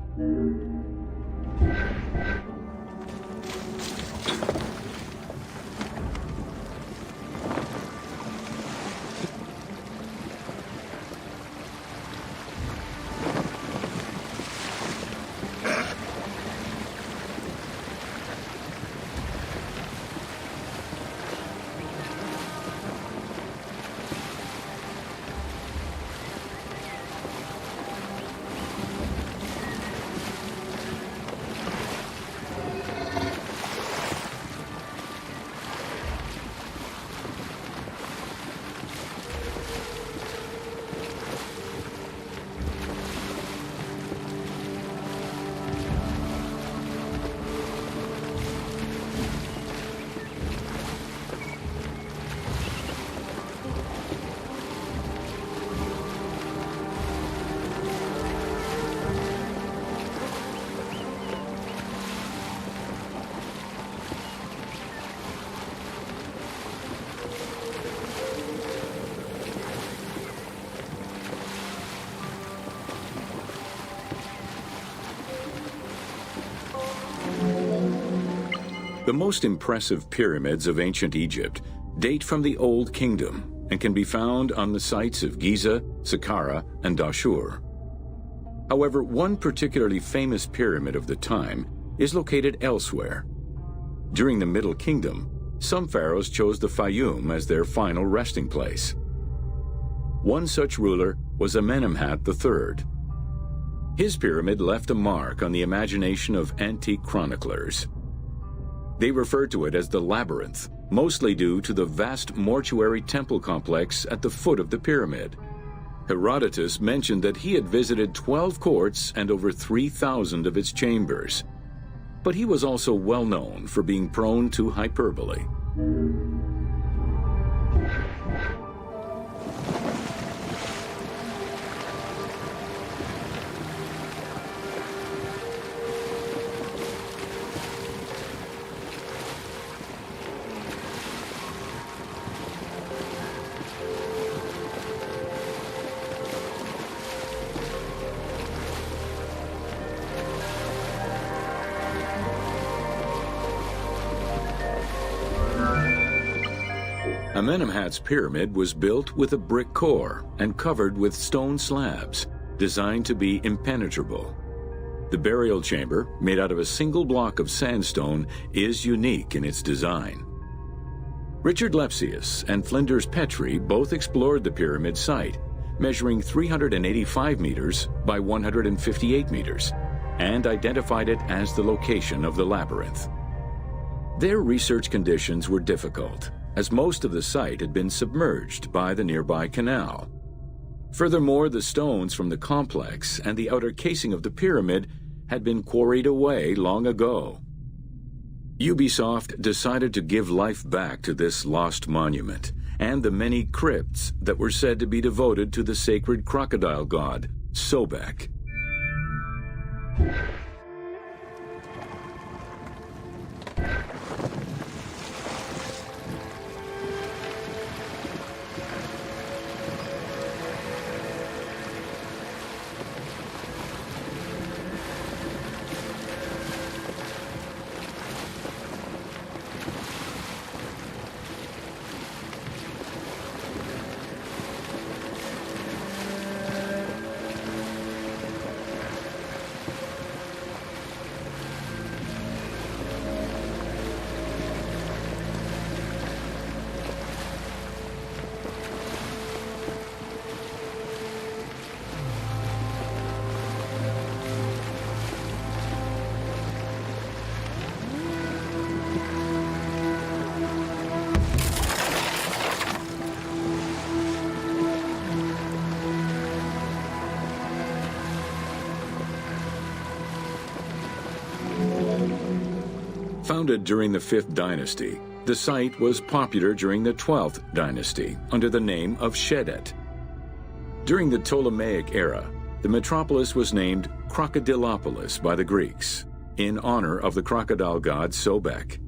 The most impressive pyramids of ancient Egypt date from the Old Kingdom and can be found on the sites of Giza, Saqqara, and Dashur. However, one particularly famous pyramid of the time is located elsewhere. During the Middle Kingdom, some pharaohs chose the Fayum as their final resting place. One such ruler was Amenemhat III. His pyramid left a mark on the imagination of antique chroniclers. They referred to it as the Labyrinth, mostly due to the vast mortuary temple complex at the foot of the pyramid. Herodotus mentioned that he had visited 12 courts and over 3,000 of its chambers. But he was also well known for being prone to hyperbole. Amenemhat's pyramid was built with a brick core and covered with stone slabs, designed to be impenetrable. The burial chamber, made out of a single block of sandstone, is unique in its design. Richard Lepsius and Flinders Petrie both explored the pyramid site, measuring 385 meters by 158 meters, and identified it as the location of the labyrinth. Their research conditions were difficult, as most of the site had been submerged by the nearby canal. Furthermore, the stones from the complex and the outer casing of the pyramid had been quarried away long ago. Ubisoft decided to give life back to this lost monument and the many crypts that were said to be devoted to the sacred crocodile god, Sobek. Founded during the 5th dynasty, the site was popular during the 12th dynasty under the name of Shedet. During the Ptolemaic era, the metropolis was named Crocodilopolis by the Greeks, in honor of the crocodile god Sobek.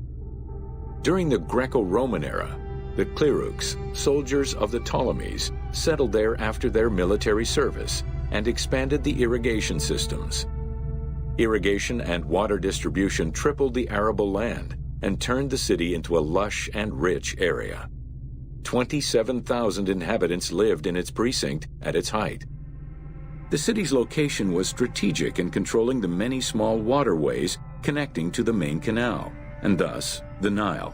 During the Greco-Roman era, the Cleruks, soldiers of the Ptolemies, settled there after their military service and expanded the irrigation systems. Irrigation and water distribution tripled the arable land and turned the city into a lush and rich area. 27,000 inhabitants lived in its precinct at its height. The city's location was strategic in controlling the many small waterways connecting to the main canal, and thus the Nile.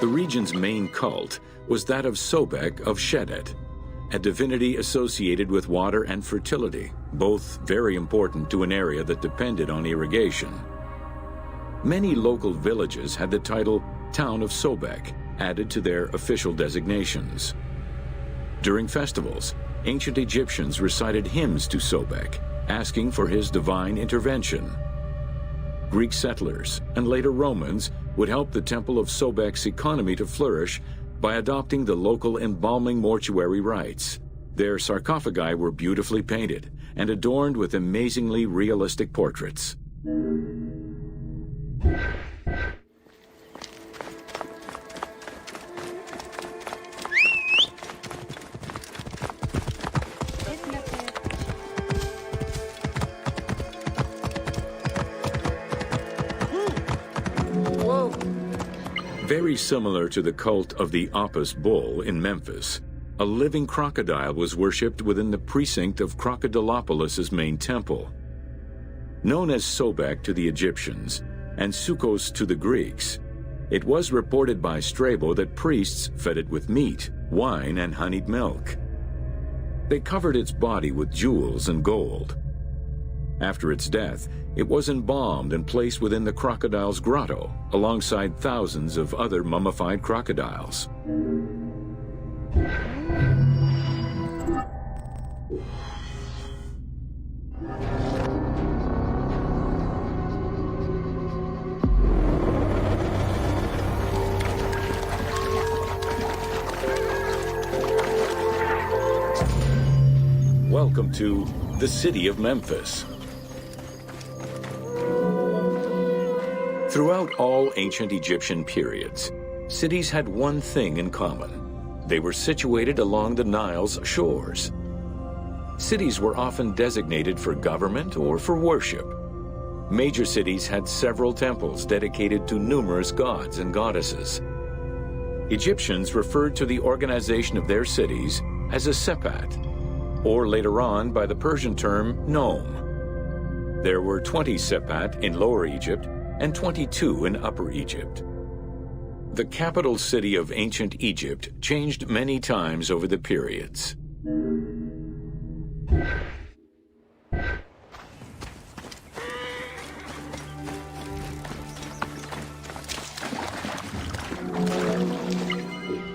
The region's main cult was that of Sobek of Shedet, a divinity associated with water and fertility, both very important to an area that depended on irrigation. Many local villages had the title Town of Sobek added to their official designations. During festivals, ancient Egyptians recited hymns to Sobek, asking for his divine intervention. Greek settlers and later Romans would help the Temple of Sobek's economy to flourish by adopting the local embalming mortuary rites. Their sarcophagi were beautifully painted and adorned with amazingly realistic portraits. Very similar to the cult of the Apis bull in Memphis, a living crocodile was worshipped within the precinct of Crocodilopolis's main temple. Known as Sobek to the Egyptians and Sukkos to the Greeks, it was reported by Strabo that priests fed it with meat, wine, and honeyed milk. They covered its body with jewels and gold. After its death, it was embalmed and placed within the crocodile's grotto, alongside thousands of other mummified crocodiles. Welcome to the city of Memphis. Throughout all ancient Egyptian periods, cities had one thing in common. They were situated along the Nile's shores. Cities were often designated for government or for worship. Major cities had several temples dedicated to numerous gods and goddesses. Egyptians referred to the organization of their cities as a sepat, or later on by the Persian term nome. There were 20 sepat in Lower Egypt and 22 in Upper Egypt. The capital city of ancient Egypt changed many times over the periods.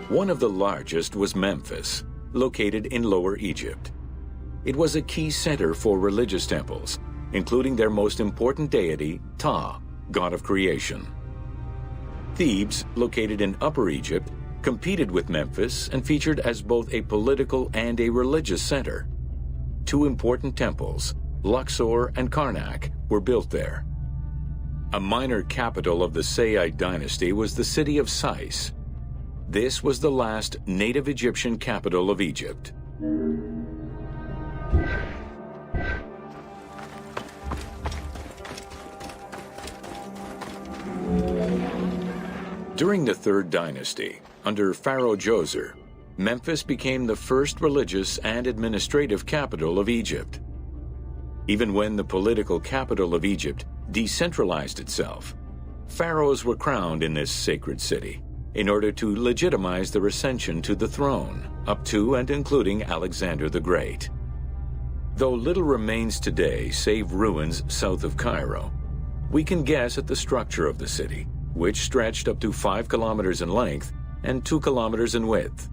One of the largest was Memphis, located in Lower Egypt. It was a key center for religious temples, including their most important deity, Ptah, god of creation. Thebes, located in Upper Egypt, competed with Memphis and featured as both a political and a religious center. Two important temples, Luxor and Karnak, were built there. A minor capital of the Saite dynasty was the city of Sais. This was the last native Egyptian capital of Egypt. During the Third Dynasty, under Pharaoh Djoser, Memphis became the first religious and administrative capital of Egypt. Even when the political capital of Egypt decentralized itself, pharaohs were crowned in this sacred city in order to legitimize their ascension to the throne, up to and including Alexander the Great. Though little remains today save ruins south of Cairo, we can guess at the structure of the city, which stretched up to 5 kilometers in length and 2 kilometers in width.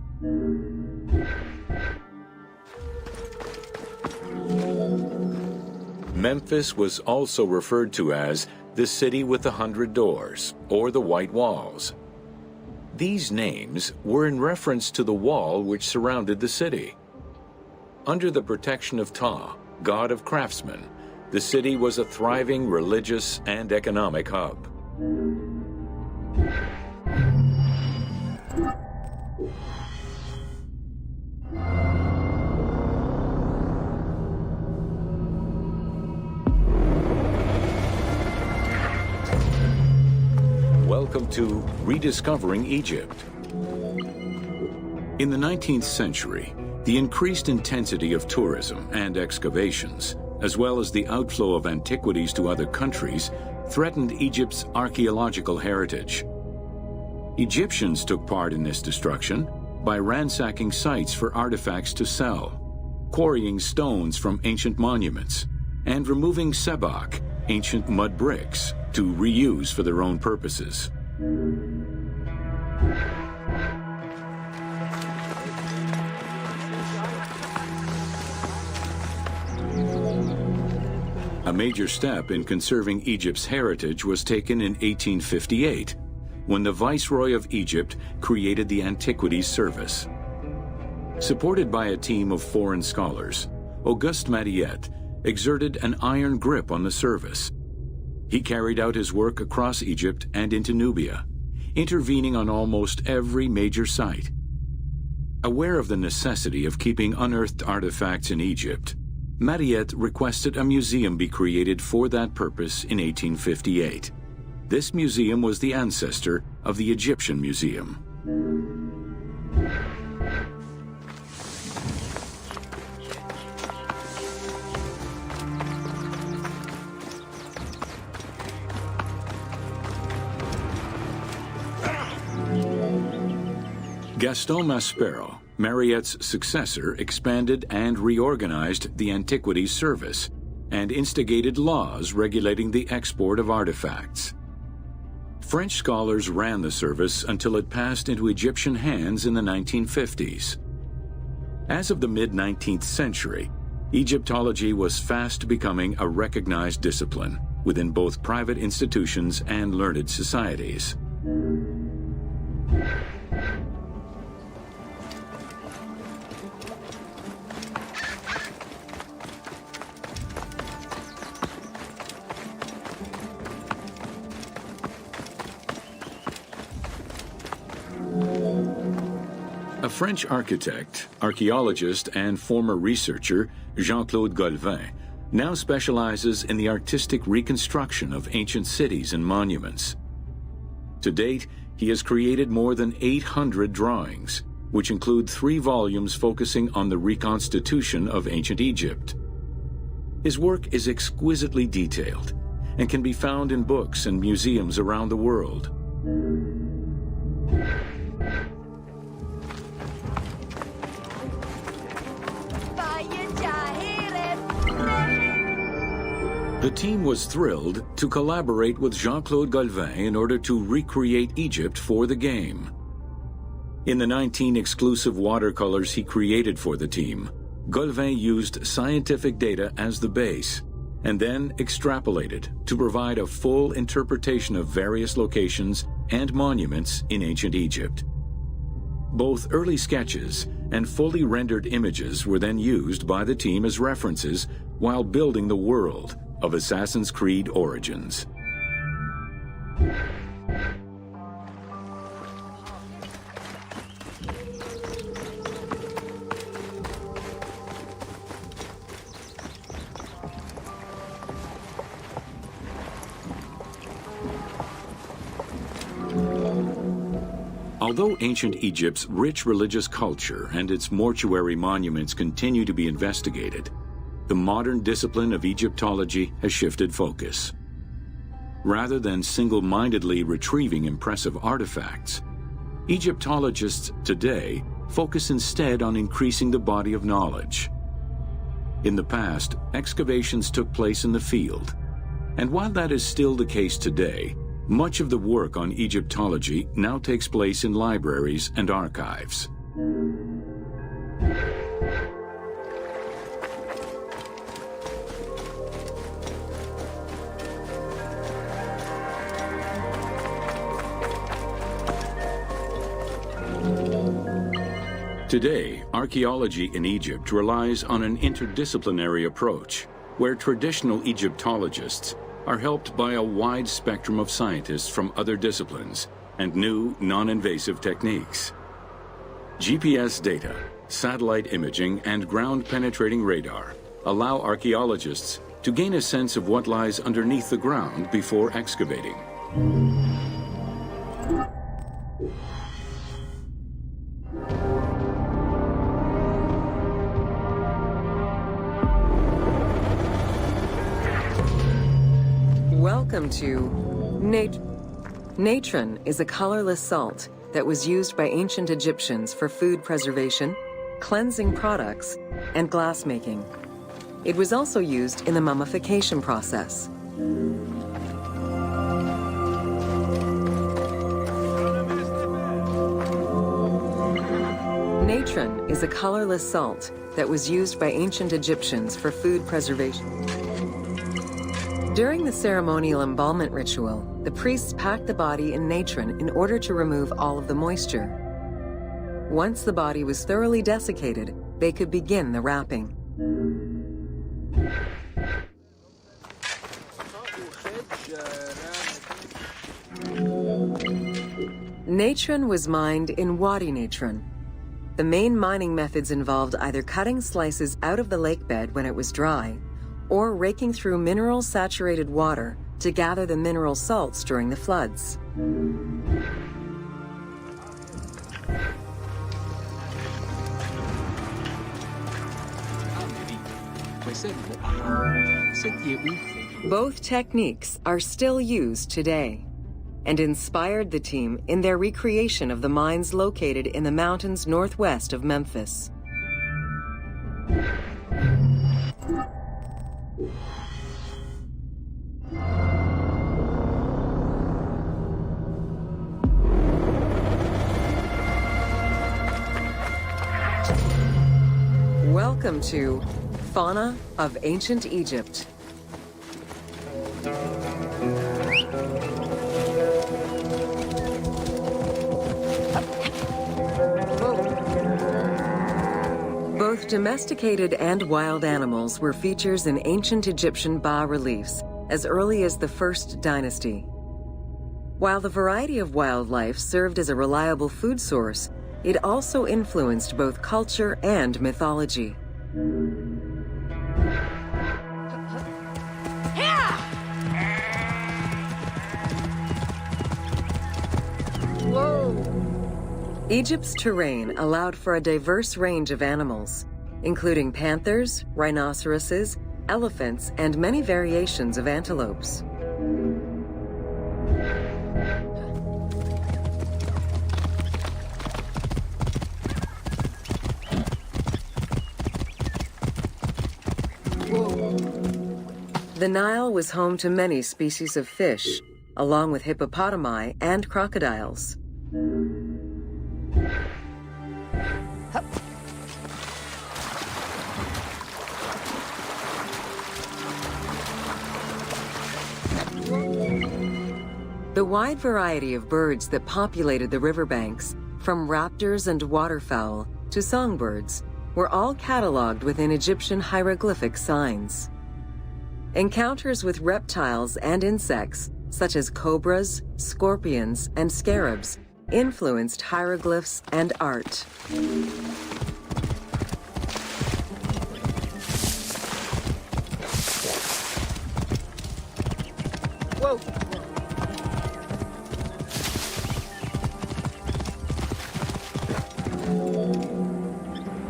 Memphis was also referred to as the City with the 100 Doors, or the White Walls. These names were in reference to the wall which surrounded the city. Under the protection of Ptah, god of craftsmen, the city was a thriving religious and economic hub. Welcome to Rediscovering Egypt. In the 19th century, the increased intensity of tourism and excavations, as well as the outflow of antiquities to other countries, threatened Egypt's archaeological heritage. Egyptians took part in this destruction by ransacking sites for artifacts to sell, quarrying stones from ancient monuments, and removing sebak, ancient mud bricks, to reuse for their own purposes. A major step in conserving Egypt's heritage was taken in 1858, when the Viceroy of Egypt created the Antiquities Service. Supported by a team of foreign scholars, Auguste Mariette exerted an iron grip on the service. He carried out his work across Egypt and into Nubia, intervening on almost every major site. Aware of the necessity of keeping unearthed artifacts in Egypt, Mariette requested a museum be created for that purpose in 1858. This museum was the ancestor of the Egyptian Museum. Gaston Maspero, Mariette's successor, expanded and reorganized the Antiquities Service and instigated laws regulating the export of artifacts. French scholars ran the service until it passed into Egyptian hands in the 1950s. As of the mid-19th century, Egyptology was fast becoming a recognized discipline within both private institutions and learned societies. French architect, archaeologist, and former researcher, Jean-Claude Golvin, now specializes in the artistic reconstruction of ancient cities and monuments. To date, he has created more than 800 drawings, which include 3 volumes focusing on the reconstitution of ancient Egypt. His work is exquisitely detailed and can be found in books and museums around the world. The team was thrilled to collaborate with Jean-Claude Golvin in order to recreate Egypt for the game. In the 19 exclusive watercolors he created for the team, Golvin used scientific data as the base and then extrapolated to provide a full interpretation of various locations and monuments in ancient Egypt. Both early sketches and fully rendered images were then used by the team as references while building the world of Assassin's Creed Origins. Although ancient Egypt's rich religious culture and its mortuary monuments continue to be investigated, the modern discipline of Egyptology has shifted focus. Rather than single-mindedly retrieving impressive artifacts, Egyptologists today focus instead on increasing the body of knowledge. In the past, excavations took place in the field, and while that is still the case today, much of the work on Egyptology now takes place in libraries and archives. Today, archaeology in Egypt relies on an interdisciplinary approach, where traditional Egyptologists are helped by a wide spectrum of scientists from other disciplines and new, non-invasive techniques. GPS data, satellite imaging, and ground-penetrating radar allow archaeologists to gain a sense of what lies underneath the ground before excavating. Welcome to natron is a colorless salt that was used by ancient Egyptians for food preservation, cleansing products, and glass making. It was also used in the mummification process. Natron is a colorless salt that was used by ancient Egyptians for food preservation. During the ceremonial embalmment ritual, the priests packed the body in natron in order to remove all of the moisture. Once the body was thoroughly desiccated, they could begin the wrapping. Natron was mined in Wadi Natron. The main mining methods involved either cutting slices out of the lake bed when it was dry, or raking through mineral-saturated water to gather the mineral salts during the floods. Both techniques are still used today and inspired the team in their recreation of the mines located in the mountains northwest of Memphis. Welcome to Fauna of Ancient Egypt. Both domesticated and wild animals were features in ancient Egyptian bas-reliefs as early as the First Dynasty. While the variety of wildlife served as a reliable food source, it also influenced both culture and mythology. Whoa! Egypt's terrain allowed for a diverse range of animals, including panthers, rhinoceroses, elephants, and many variations of antelopes. The Nile was home to many species of fish, along with hippopotami and crocodiles. The wide variety of birds that populated the riverbanks, from raptors and waterfowl to songbirds, were all cataloged within Egyptian hieroglyphic signs. Encounters with reptiles and insects, such as cobras, scorpions, and scarabs, influenced hieroglyphs and art. Whoa!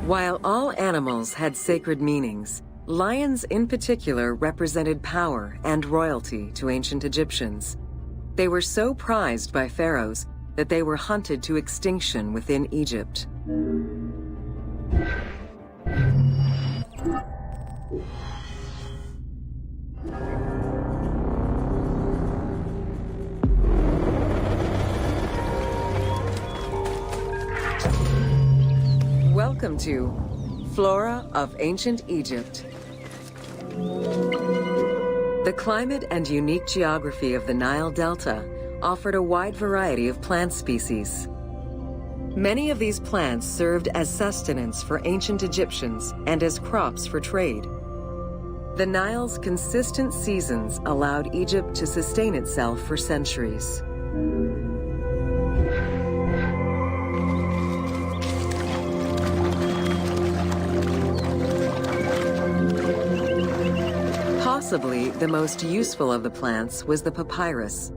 While all animals had sacred meanings, lions in particular represented power and royalty to ancient Egyptians. They were so prized by pharaohs that they were hunted to extinction within Egypt. Welcome to Flora of Ancient Egypt. The climate and unique geography of the Nile Delta offered a wide variety of plant species. Many of these plants served as sustenance for ancient Egyptians and as crops for trade. The Nile's consistent seasons allowed Egypt to sustain itself for centuries. Possibly the most useful of the plants was the papyrus.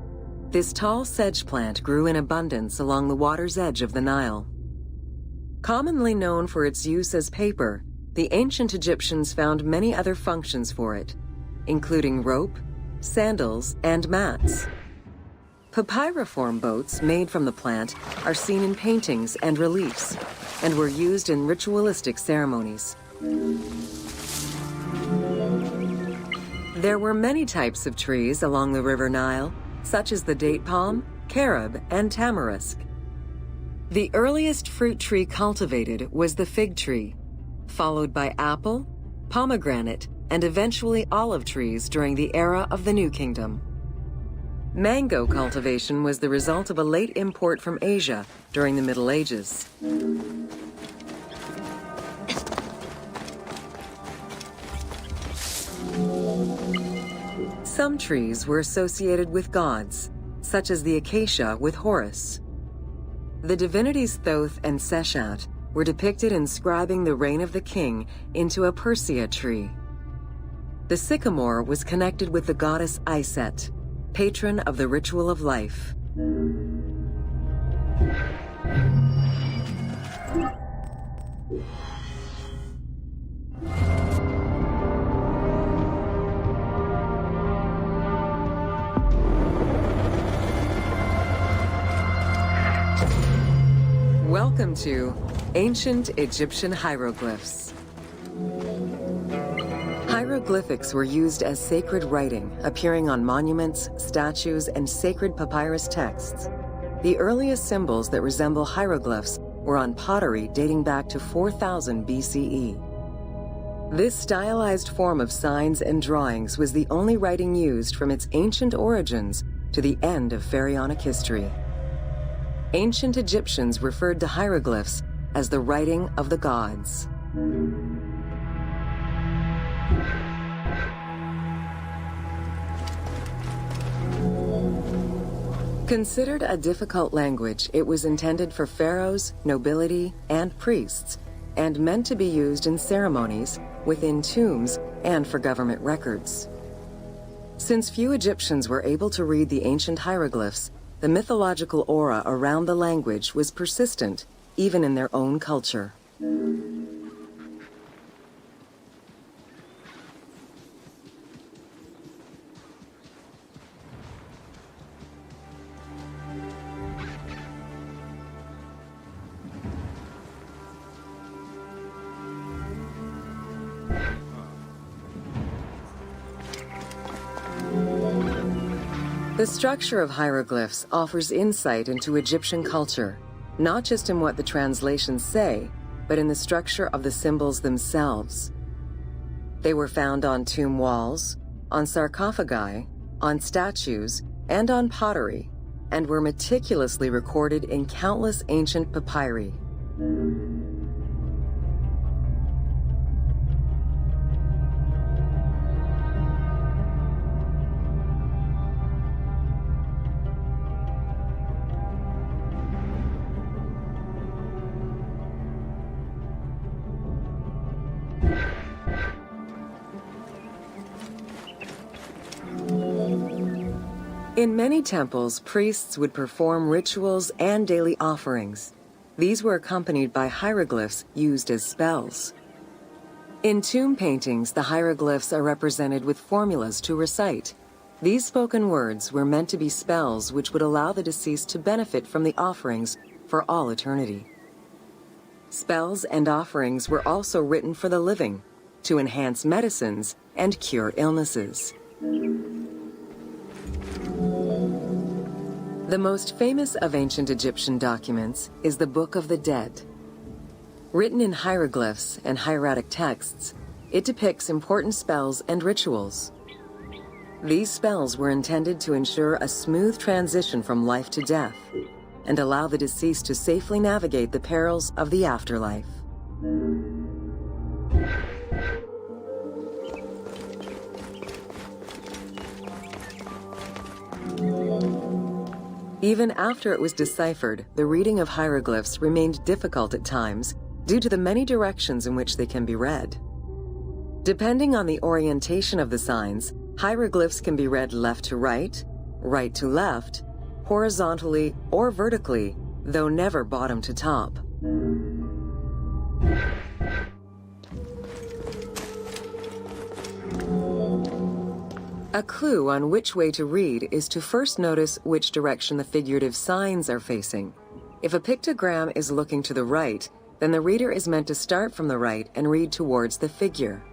This tall sedge plant grew in abundance along the water's edge of the Nile. Commonly known for its use as paper, the ancient Egyptians found many other functions for it, including rope, sandals, and mats. Papyriform boats made from the plant are seen in paintings and reliefs, and were used in ritualistic ceremonies. There were many types of trees along the River Nile, such as the date palm, carob, and tamarisk. The earliest fruit tree cultivated was the fig tree, followed by apple, pomegranate, and eventually olive trees during the era of the New Kingdom. Mango cultivation was the result of a late import from Asia during the Middle Ages. Some trees were associated with gods, such as the acacia with Horus. The divinities Thoth and Seshat were depicted inscribing the reign of the king into a Persea tree. The sycamore was connected with the goddess Iset, patron of the ritual of life. Welcome to Ancient Egyptian Hieroglyphs. Hieroglyphics were used as sacred writing, appearing on monuments, statues, and sacred papyrus texts. The earliest symbols that resemble hieroglyphs were on pottery dating back to 4000 BCE. This stylized form of signs and drawings was the only writing used from its ancient origins to the end of pharaonic history. Ancient Egyptians referred to hieroglyphs as the writing of the gods. Considered a difficult language, it was intended for pharaohs, nobility, and priests, and meant to be used in ceremonies, within tombs, and for government records. Since few Egyptians were able to read the ancient hieroglyphs, the mythological aura around the language was persistent, even in their own culture. The structure of hieroglyphs offers insight into Egyptian culture, not just in what the translations say, but in the structure of the symbols themselves. They were found on tomb walls, on sarcophagi, on statues, and on pottery, and were meticulously recorded in countless ancient papyri. In many temples, priests would perform rituals and daily offerings. These were accompanied by hieroglyphs used as spells. In tomb paintings, the hieroglyphs are represented with formulas to recite. These spoken words were meant to be spells which would allow the deceased to benefit from the offerings for all eternity. Spells and offerings were also written for the living, to enhance medicines and cure illnesses. The most famous of ancient Egyptian documents is the Book of the Dead. Written in hieroglyphs and hieratic texts, it depicts important spells and rituals. These spells were intended to ensure a smooth transition from life to death and allow the deceased to safely navigate the perils of the afterlife. Even after it was deciphered, the reading of hieroglyphs remained difficult at times due to the many directions in which they can be read. Depending on the orientation of the signs, hieroglyphs can be read left to right, right to left, horizontally or vertically, though never bottom to top. A clue on which way to read is to first notice which direction the figurative signs are facing. If a pictogram is looking to the right, then the reader is meant to start from the right and read towards the figure.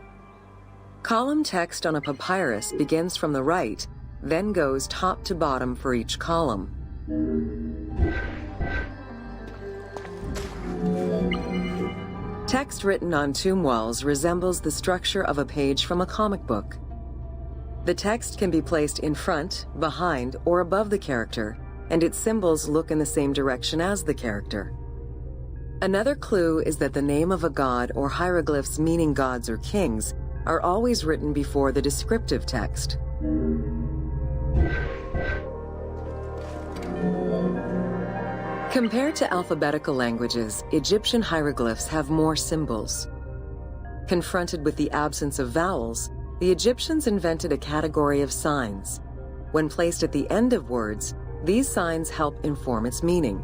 Column text on a papyrus begins from the right, then goes top to bottom for each column. Text written on tomb walls resembles the structure of a page from a comic book. The text can be placed in front, behind, or above the character, and its symbols look in the same direction as the character. Another clue is that the name of a god or hieroglyphs meaning gods or kings are always written before the descriptive text. Compared to alphabetical languages, Egyptian hieroglyphs have more symbols. Confronted with the absence of vowels, the Egyptians invented a category of signs. When placed at the end of words, these signs help inform its meaning.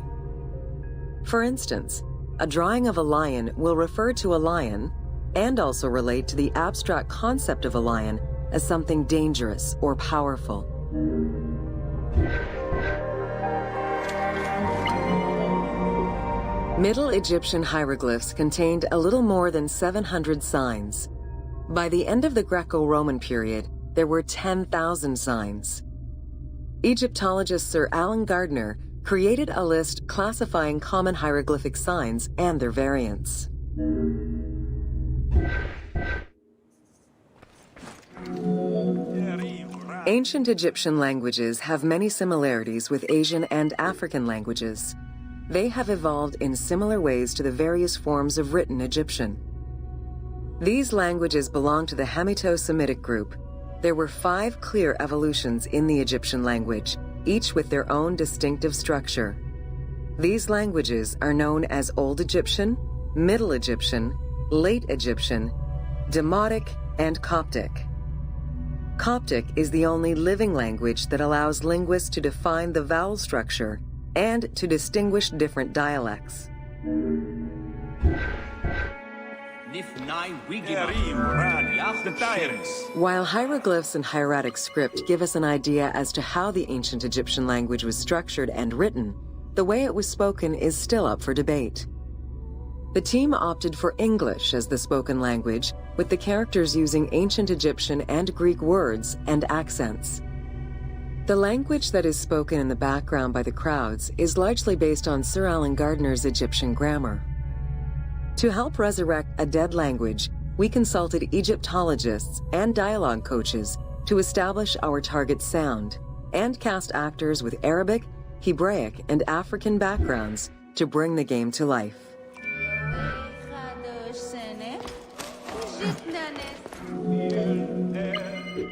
For instance, a drawing of a lion will refer to a lion and also relate to the abstract concept of a lion as something dangerous or powerful. Middle Egyptian hieroglyphs contained a little more than 700 signs. By the end of the Greco-Roman period, there were 10,000 signs. Egyptologist Sir Alan Gardner created a list classifying common hieroglyphic signs and their variants. Ancient Egyptian languages have many similarities with Asian and African languages. They have evolved in similar ways to the various forms of written Egyptian. These languages belong to the Hamito-Semitic group. There were 5 clear evolutions in the Egyptian language, each with their own distinctive structure. These languages are known as Old Egyptian, Middle Egyptian, Late Egyptian, Demotic, and Coptic. Coptic is the only living language that allows linguists to define the vowel structure and to distinguish different dialects. While hieroglyphs and hieratic script give us an idea as to how the ancient Egyptian language was structured and written, the way it was spoken is still up for debate. The team opted for English as the spoken language, with the characters using ancient Egyptian and Greek words and accents. The language that is spoken in the background by the crowds is largely based on Sir Alan Gardner's Egyptian grammar. To help resurrect a dead language, we consulted Egyptologists and dialogue coaches to establish our target sound and cast actors with Arabic, Hebraic, and African backgrounds to bring the game to life.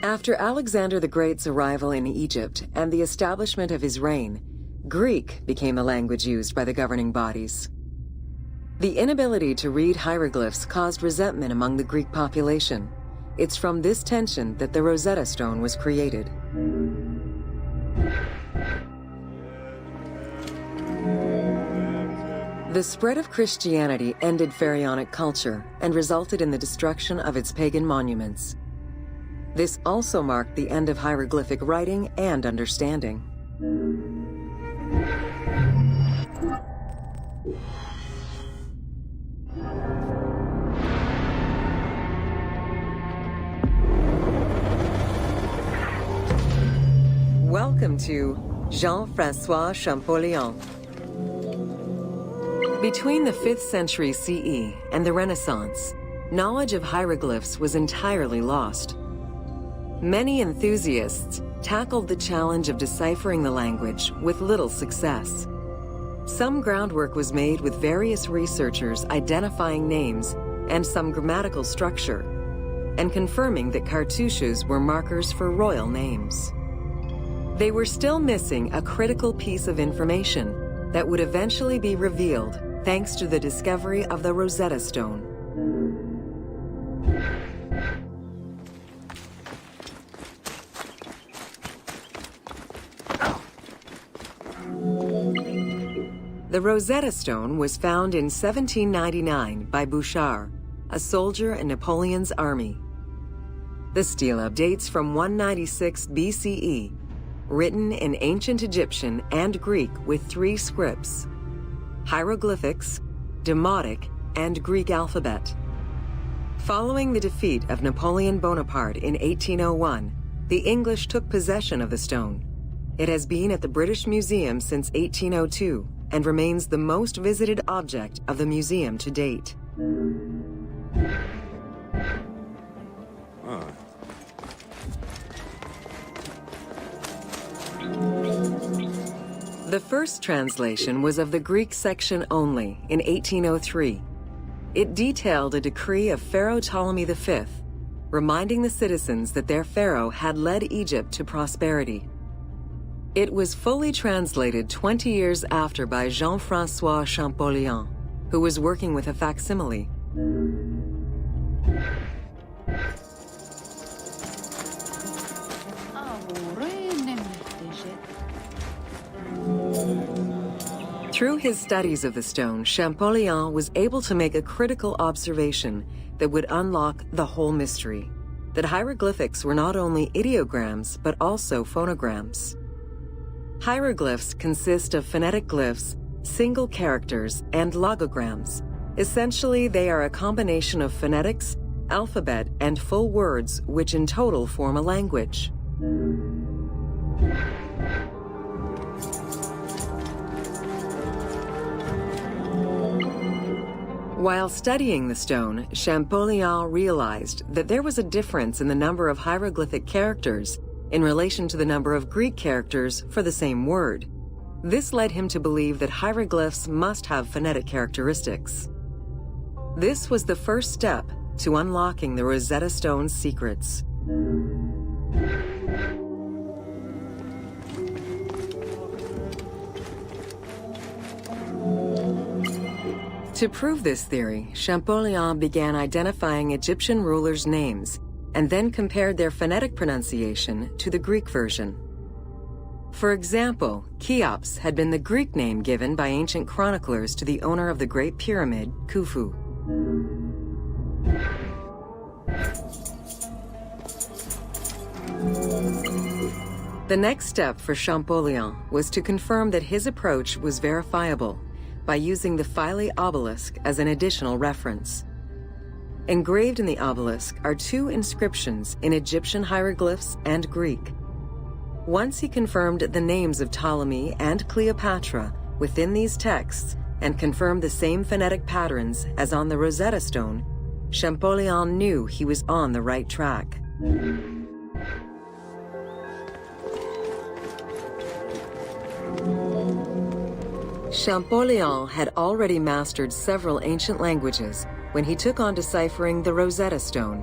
After Alexander the Great's arrival in Egypt and the establishment of his reign, Greek became the language used by the governing bodies. The inability to read hieroglyphs caused resentment among the Greek population. It's from this tension that the Rosetta Stone was created. The spread of Christianity ended pharaonic culture and resulted in the destruction of its pagan monuments. This also marked the end of hieroglyphic writing and understanding. Welcome to Jean-François Champollion. Between the 5th century CE and the Renaissance, knowledge of hieroglyphs was entirely lost. Many enthusiasts tackled the challenge of deciphering the language with little success. Some groundwork was made with various researchers identifying names and some grammatical structure, and confirming that cartouches were markers for royal names. They were still missing a critical piece of information that would eventually be revealed thanks to the discovery of the Rosetta Stone. The Rosetta Stone was found in 1799 by Bouchard, a soldier in Napoleon's army. The stela dates from 196 BCE, written in ancient Egyptian and Greek with 3 scripts: hieroglyphics, Demotic, and Greek alphabet. Following the defeat of Napoleon Bonaparte in 1801, the English took possession of the stone. It has been at the British Museum since 1802 and remains the most visited object of the museum to date. The first translation was of the Greek section only in 1803. It detailed a decree of Pharaoh Ptolemy V, reminding the citizens that their pharaoh had led Egypt to prosperity. It was fully translated 20 years after by Jean-François Champollion, who was working with a facsimile. Through his studies of the stone, Champollion was able to make a critical observation that would unlock the whole mystery, that hieroglyphics were not only ideograms, but also phonograms. Hieroglyphs consist of phonetic glyphs, single characters, and logograms. Essentially, they are a combination of phonetics, alphabet, and full words, which in total form a language. While studying the stone, Champollion realized that there was a difference in the number of hieroglyphic characters in relation to the number of Greek characters for the same word. This led him to believe that hieroglyphs must have phonetic characteristics. This was the first step to unlocking the Rosetta Stone's secrets. To prove this theory, Champollion began identifying Egyptian rulers' names and then compared their phonetic pronunciation to the Greek version. For example, Cheops had been the Greek name given by ancient chroniclers to the owner of the Great Pyramid, Khufu. The next step for Champollion was to confirm that his approach was verifiable by using the Philae obelisk as an additional reference. Engraved in the obelisk are two inscriptions in Egyptian hieroglyphs and Greek. Once he confirmed the names of Ptolemy and Cleopatra within these texts and confirmed the same phonetic patterns as on the Rosetta Stone, Champollion knew he was on the right track. Champollion had already mastered several ancient languages when he took on deciphering the Rosetta Stone.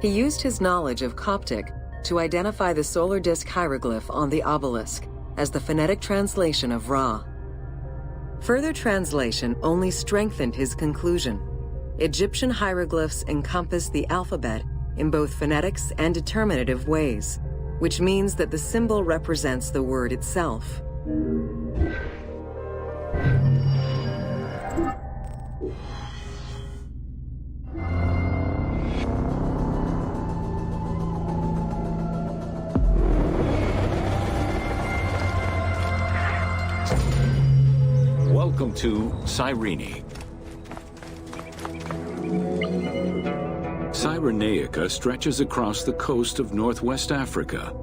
He used his knowledge of Coptic to identify the solar disk hieroglyph on the obelisk as the phonetic translation of Ra. Further translation only strengthened his conclusion. Egyptian hieroglyphs encompass the alphabet in both phonetics and determinative ways, which means that the symbol represents the word itself. Welcome to Cyrene. Cyrenaica stretches across the coast of northwest Africa.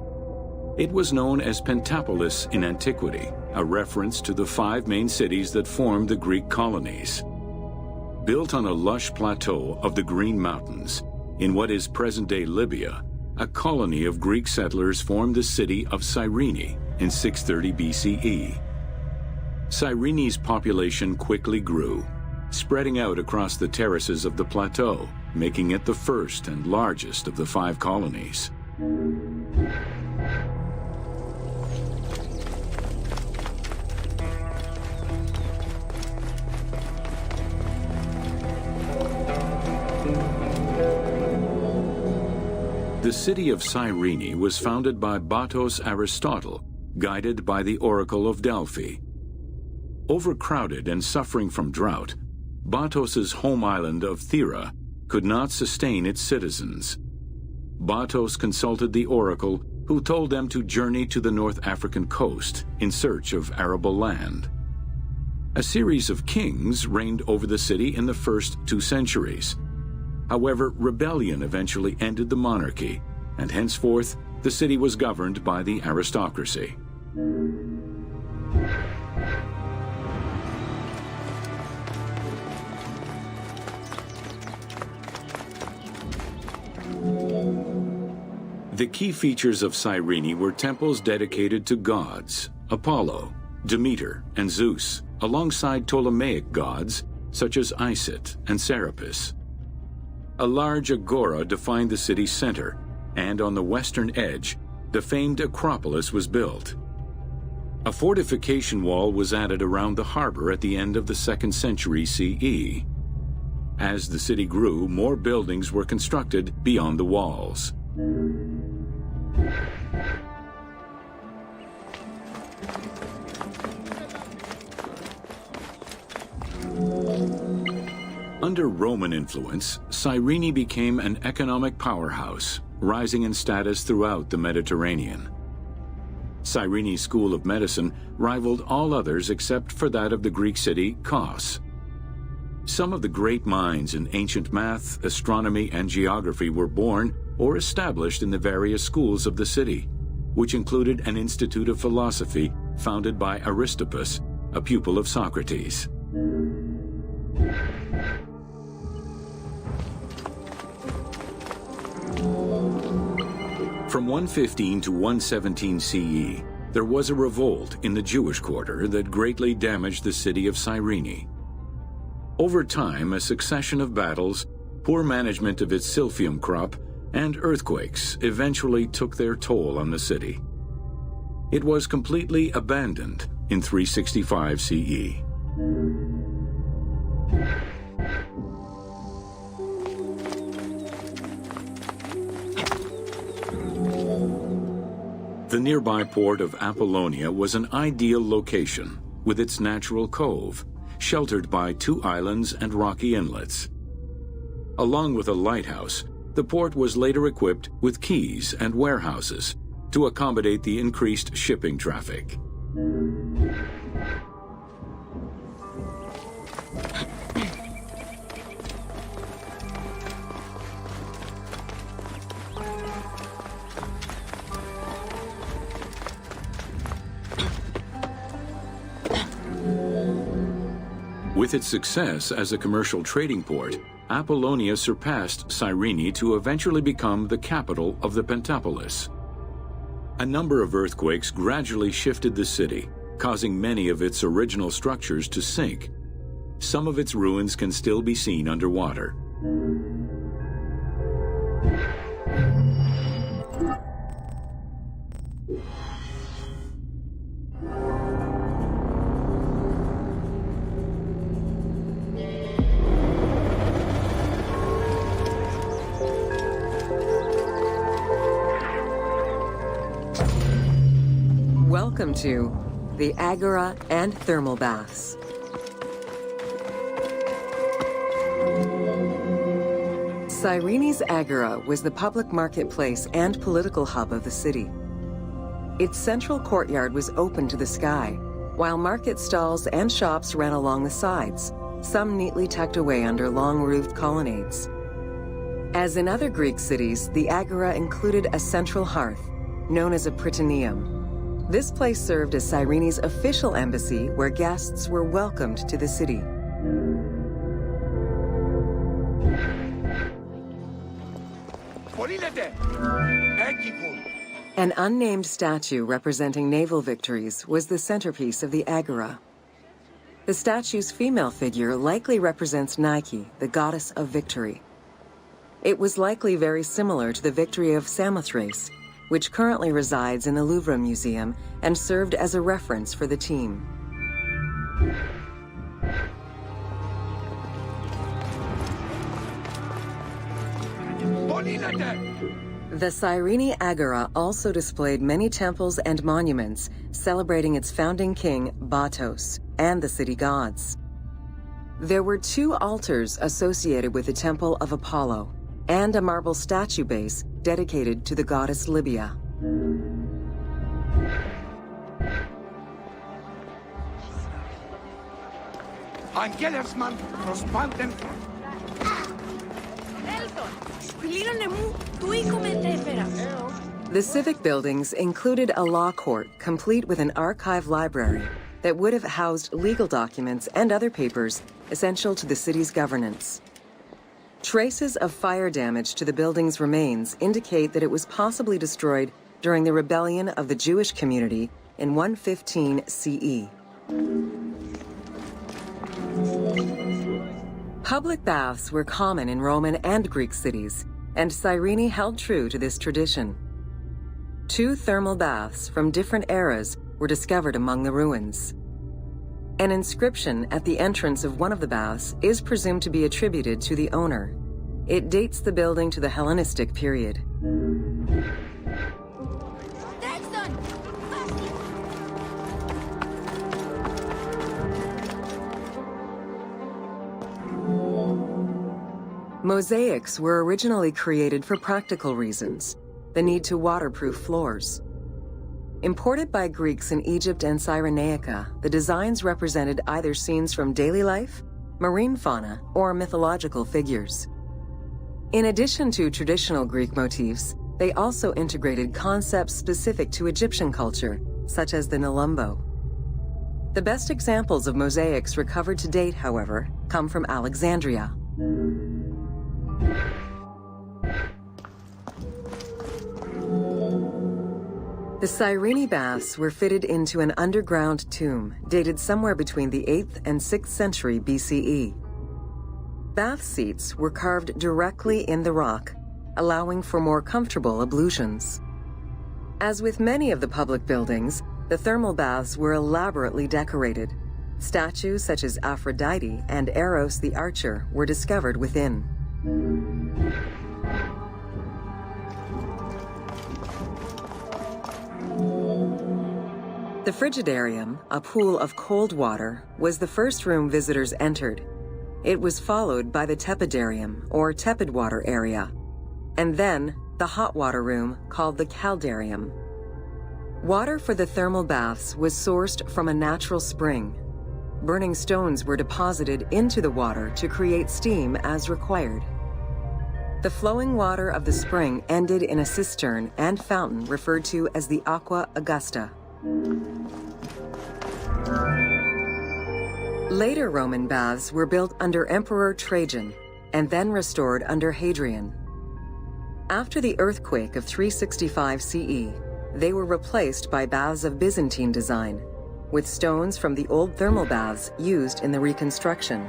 It was known as Pentapolis in antiquity, a reference to the 5 main cities that formed the Greek colonies. Built on a lush plateau of the Green Mountains, in what is present-day Libya, a colony of Greek settlers formed the city of Cyrene in 630 BCE. Cyrene's population quickly grew, spreading out across the terraces of the plateau, making it the first and largest of the 5 colonies. The city of Cyrene was founded by Batos Aristotle, guided by the Oracle of Delphi. Overcrowded and suffering from drought, Batos's home island of Thera could not sustain its citizens. Batos consulted the oracle, who told them to journey to the North African coast in search of arable land. A series of kings reigned over the city in the first 2 centuries. However, rebellion eventually ended the monarchy, and henceforth the city was governed by the aristocracy. The key features of Cyrene were temples dedicated to gods, Apollo, Demeter, and Zeus, alongside Ptolemaic gods such as Isis and Serapis. A large agora defined the city's center, and on the western edge, the famed Acropolis was built. A fortification wall was added around the harbor at the end of the 2nd century CE. As the city grew, more buildings were constructed beyond the walls. Under Roman influence, Cyrene became an economic powerhouse, rising in status throughout the Mediterranean. Cyrene's school of medicine rivaled all others except for that of the Greek city Kos. Some of the great minds in ancient math, astronomy, and geography were born or established in the various schools of the city, which included an institute of philosophy founded by Aristippus, a pupil of Socrates. From 115 to 117 CE, there was a revolt in the Jewish quarter that greatly damaged the city of Cyrene. Over time, a succession of battles, poor management of its silphium crop, and earthquakes eventually took their toll on the city. It was completely abandoned in 365 CE. The nearby port of Apollonia was an ideal location, with its natural cove, sheltered by 2 islands and rocky inlets. Along with a lighthouse, the port was later equipped with quays and warehouses to accommodate the increased shipping traffic. With its success as a commercial trading port, Apollonia surpassed Cyrene to eventually become the capital of the Pentapolis. A number of earthquakes gradually shifted the city, causing many of its original structures to sink. Some of its ruins can still be seen underwater. Welcome to the Agora and Thermal Baths. Cyrene's Agora was the public marketplace and political hub of the city. Its central courtyard was open to the sky, while market stalls and shops ran along the sides, some neatly tucked away under long-roofed colonnades. As in other Greek cities, the Agora included a central hearth, known as a Prytaneum. This place served as Cyrene's official embassy where guests were welcomed to the city. An unnamed statue representing naval victories was the centerpiece of the Agora. The statue's female figure likely represents Nike, the goddess of victory. It was likely very similar to the victory of Samothrace, which currently resides in the Louvre Museum and served as a reference for the team. The Cyrene Agora also displayed many temples and monuments celebrating its founding king, Batos, and the city gods. There were 2 altars associated with the Temple of Apollo, and a marble statue base dedicated to the goddess Libya. The civic buildings included a law court complete with an archive library that would have housed legal documents and other papers essential to the city's governance. Traces of fire damage to the building's remains indicate that it was possibly destroyed during the rebellion of the Jewish community in 115 CE. Public baths were common in Roman and Greek cities, and Cyrene held true to this tradition. 2 thermal baths from different eras were discovered among the ruins. An inscription at the entrance of one of the baths is presumed to be attributed to the owner. It dates the building to the Hellenistic period. Mosaics were originally created for practical reasons, the need to waterproof floors. Imported by Greeks in Egypt and Cyrenaica, the designs represented either scenes from daily life, marine fauna, or mythological figures. In addition to traditional Greek motifs, they also integrated concepts specific to Egyptian culture, such as the Nelumbo. The best examples of mosaics recovered to date, however, come from Alexandria. The Cyrene baths were fitted into an underground tomb dated somewhere between the 8th and 6th century BCE. Bath seats were carved directly in the rock, allowing for more comfortable ablutions. As with many of the public buildings, the thermal baths were elaborately decorated. Statues such as Aphrodite and Eros the Archer were discovered within. The Frigidarium, a pool of cold water, was the first room visitors entered. It was followed by the Tepidarium, or tepid water area, and then the hot water room called the Caldarium. Water for the thermal baths was sourced from a natural spring. Burning stones were deposited into the water to create steam as required. The flowing water of the spring ended in a cistern and fountain referred to as the Aqua Augusta. Later Roman baths were built under Emperor Trajan and then restored under Hadrian. After the earthquake of 365 CE, they were replaced by baths of Byzantine design, with stones from the old thermal baths used in the reconstruction.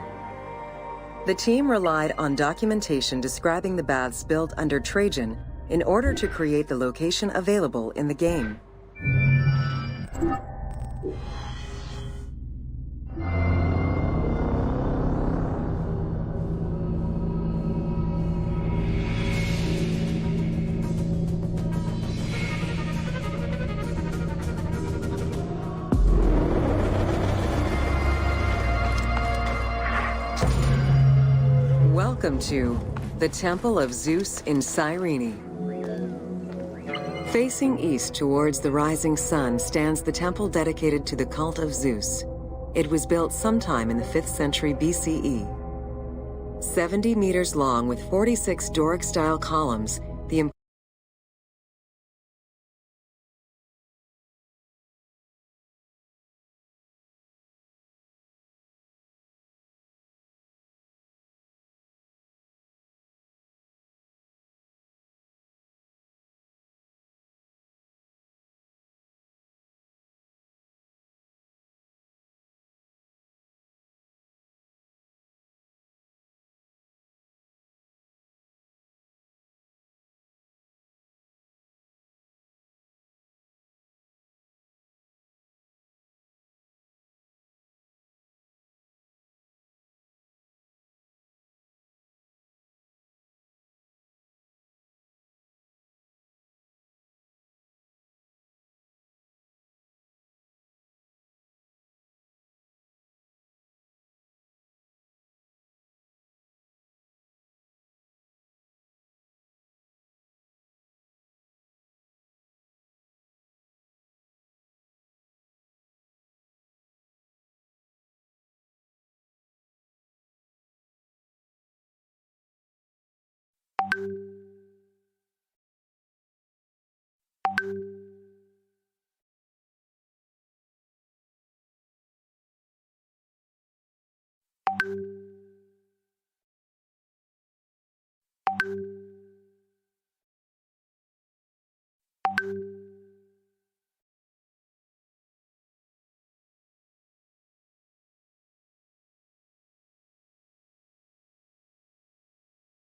The team relied on documentation describing the baths built under Trajan in order to create the location available in the game. Welcome to the Temple of Zeus in Cyrene. Facing east towards the rising sun stands the temple dedicated to the cult of Zeus. It was built sometime in the 5th century BCE. 70 meters long with 46 Doric-style columns, the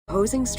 opposing structure